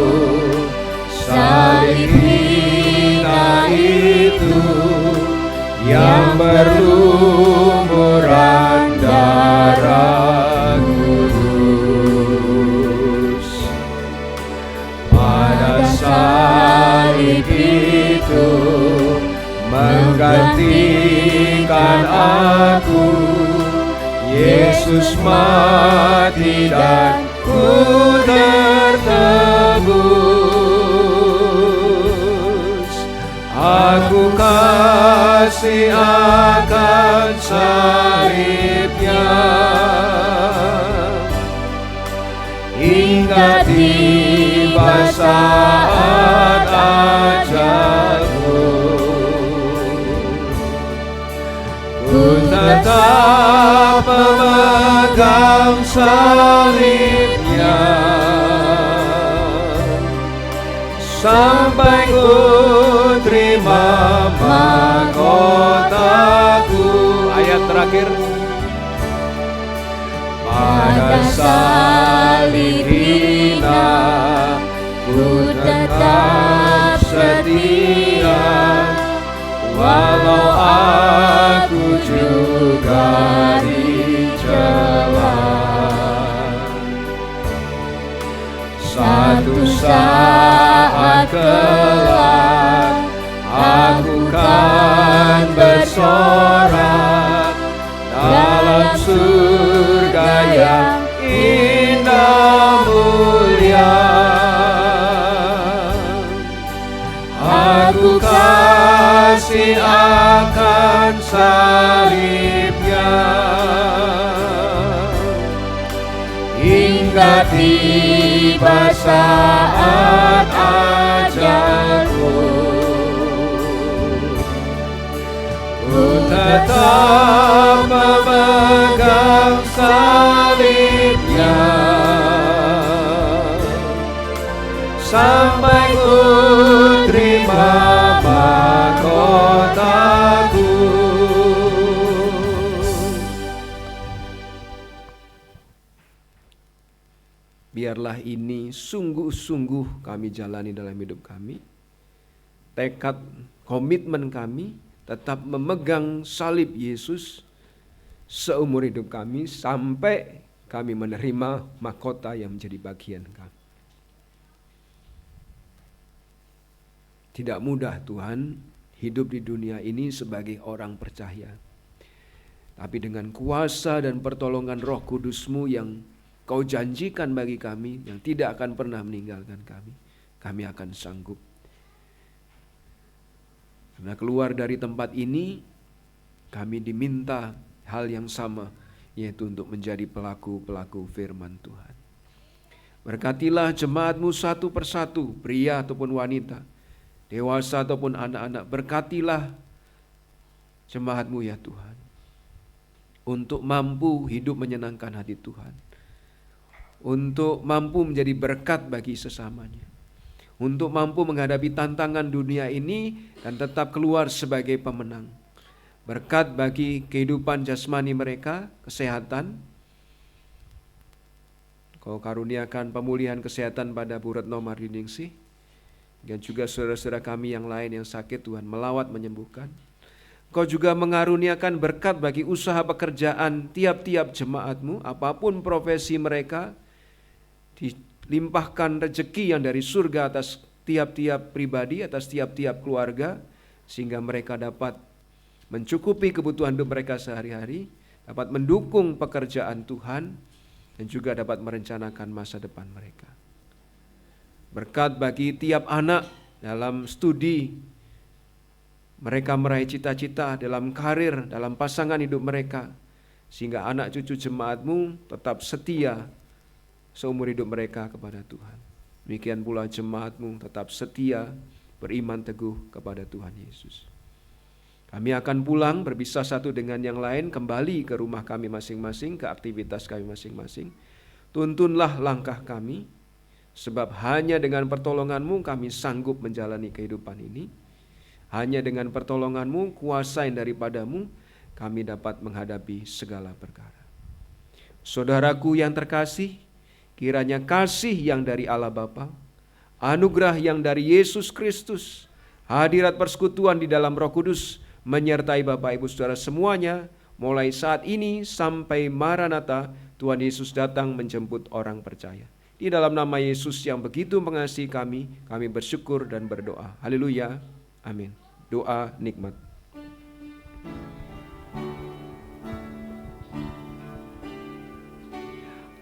S3: salib hina itu, yang berlumuran darah kudus. Pada salib itu menggantikan aku, Yesus mati dan ku tertebus. Aku kasih akan salibnya hingga tiba saat ajalku. Ku tetap memegang salibnya sampai ku terima mahkotaku.
S1: Ayat terakhir.
S3: Pada salib hina ku tetap setia, walau aku juga dicela. Satu saat kelak aku kan bersorak dalam surga yang indah mulia. Aku kasih akan salibnya hingga tiba saat ajalku. Ku tetap memegang salibnya mahkotaku.
S1: Biarlah ini sungguh-sungguh kami jalani dalam hidup kami. Tekad, komitmen kami tetap memegang salib Yesus seumur hidup kami sampai kami menerima mahkota yang menjadi bagian kami. Tidak mudah Tuhan hidup di dunia ini sebagai orang percaya. Tapi dengan kuasa dan pertolongan Roh Kudus-Mu yang Kau janjikan bagi kami, yang tidak akan pernah meninggalkan kami akan sanggup. Karena keluar dari tempat ini, kami diminta hal yang sama, yaitu untuk menjadi pelaku-pelaku firman Tuhan. Berkatilah jemaat-Mu satu persatu, pria ataupun wanita, dewasa ataupun anak-anak. Berkatilah jemaat-Mu ya Tuhan, untuk mampu hidup menyenangkan hati Tuhan, untuk mampu menjadi berkat bagi sesamanya, untuk mampu menghadapi tantangan dunia ini dan tetap keluar sebagai pemenang. Berkat bagi kehidupan jasmani mereka, kesehatan. Kau karuniakan pemulihan kesehatan pada Bu Retno Mardiningsih, dan juga saudara-saudara kami yang lain yang sakit, Tuhan melawat menyembuhkan. Kau juga mengaruniakan berkat bagi usaha pekerjaan tiap-tiap jemaat-Mu, apapun profesi mereka, dilimpahkan rezeki yang dari surga atas tiap-tiap pribadi, atas tiap-tiap keluarga, sehingga mereka dapat mencukupi kebutuhan hidup mereka sehari-hari, dapat mendukung pekerjaan Tuhan, dan juga dapat merencanakan masa depan mereka. Berkat bagi tiap anak dalam studi, mereka meraih cita-cita dalam karir, dalam pasangan hidup mereka, sehingga anak cucu jemaat-Mu tetap setia seumur hidup mereka kepada Tuhan. Demikian pula jemaat-Mu tetap setia, beriman teguh kepada Tuhan Yesus. Kami akan pulang berpisah satu dengan yang lain, kembali ke rumah kami masing-masing, ke aktivitas kami masing-masing. Tuntunlah langkah kami, sebab hanya dengan pertolongan-Mu kami sanggup menjalani kehidupan ini. Hanya dengan pertolongan-Mu, kuasa yang daripada-Mu, kami dapat menghadapi segala perkara. Saudaraku yang terkasih, kiranya kasih yang dari Allah Bapa, anugerah yang dari Yesus Kristus, hadirat persekutuan di dalam Roh Kudus menyertai Bapak Ibu Saudara semuanya, mulai saat ini sampai Maranatha, Tuhan Yesus datang menjemput orang percaya. Di dalam nama Yesus yang begitu mengasihi kami bersyukur dan berdoa. Haleluya. Amin. Doa nikmat.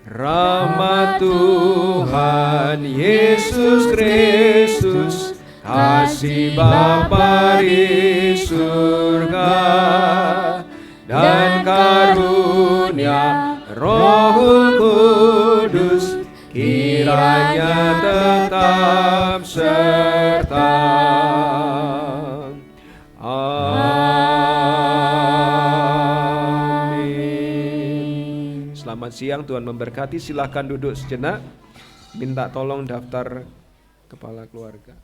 S3: Rahmat Tuhan Yesus Kristus, kasih Bapa di surga, dan karunia Roh Kudus kiranya tetap serta.
S1: Selamat siang, Tuhan memberkati. Silakan duduk sejenak. Minta tolong daftar kepala keluarga.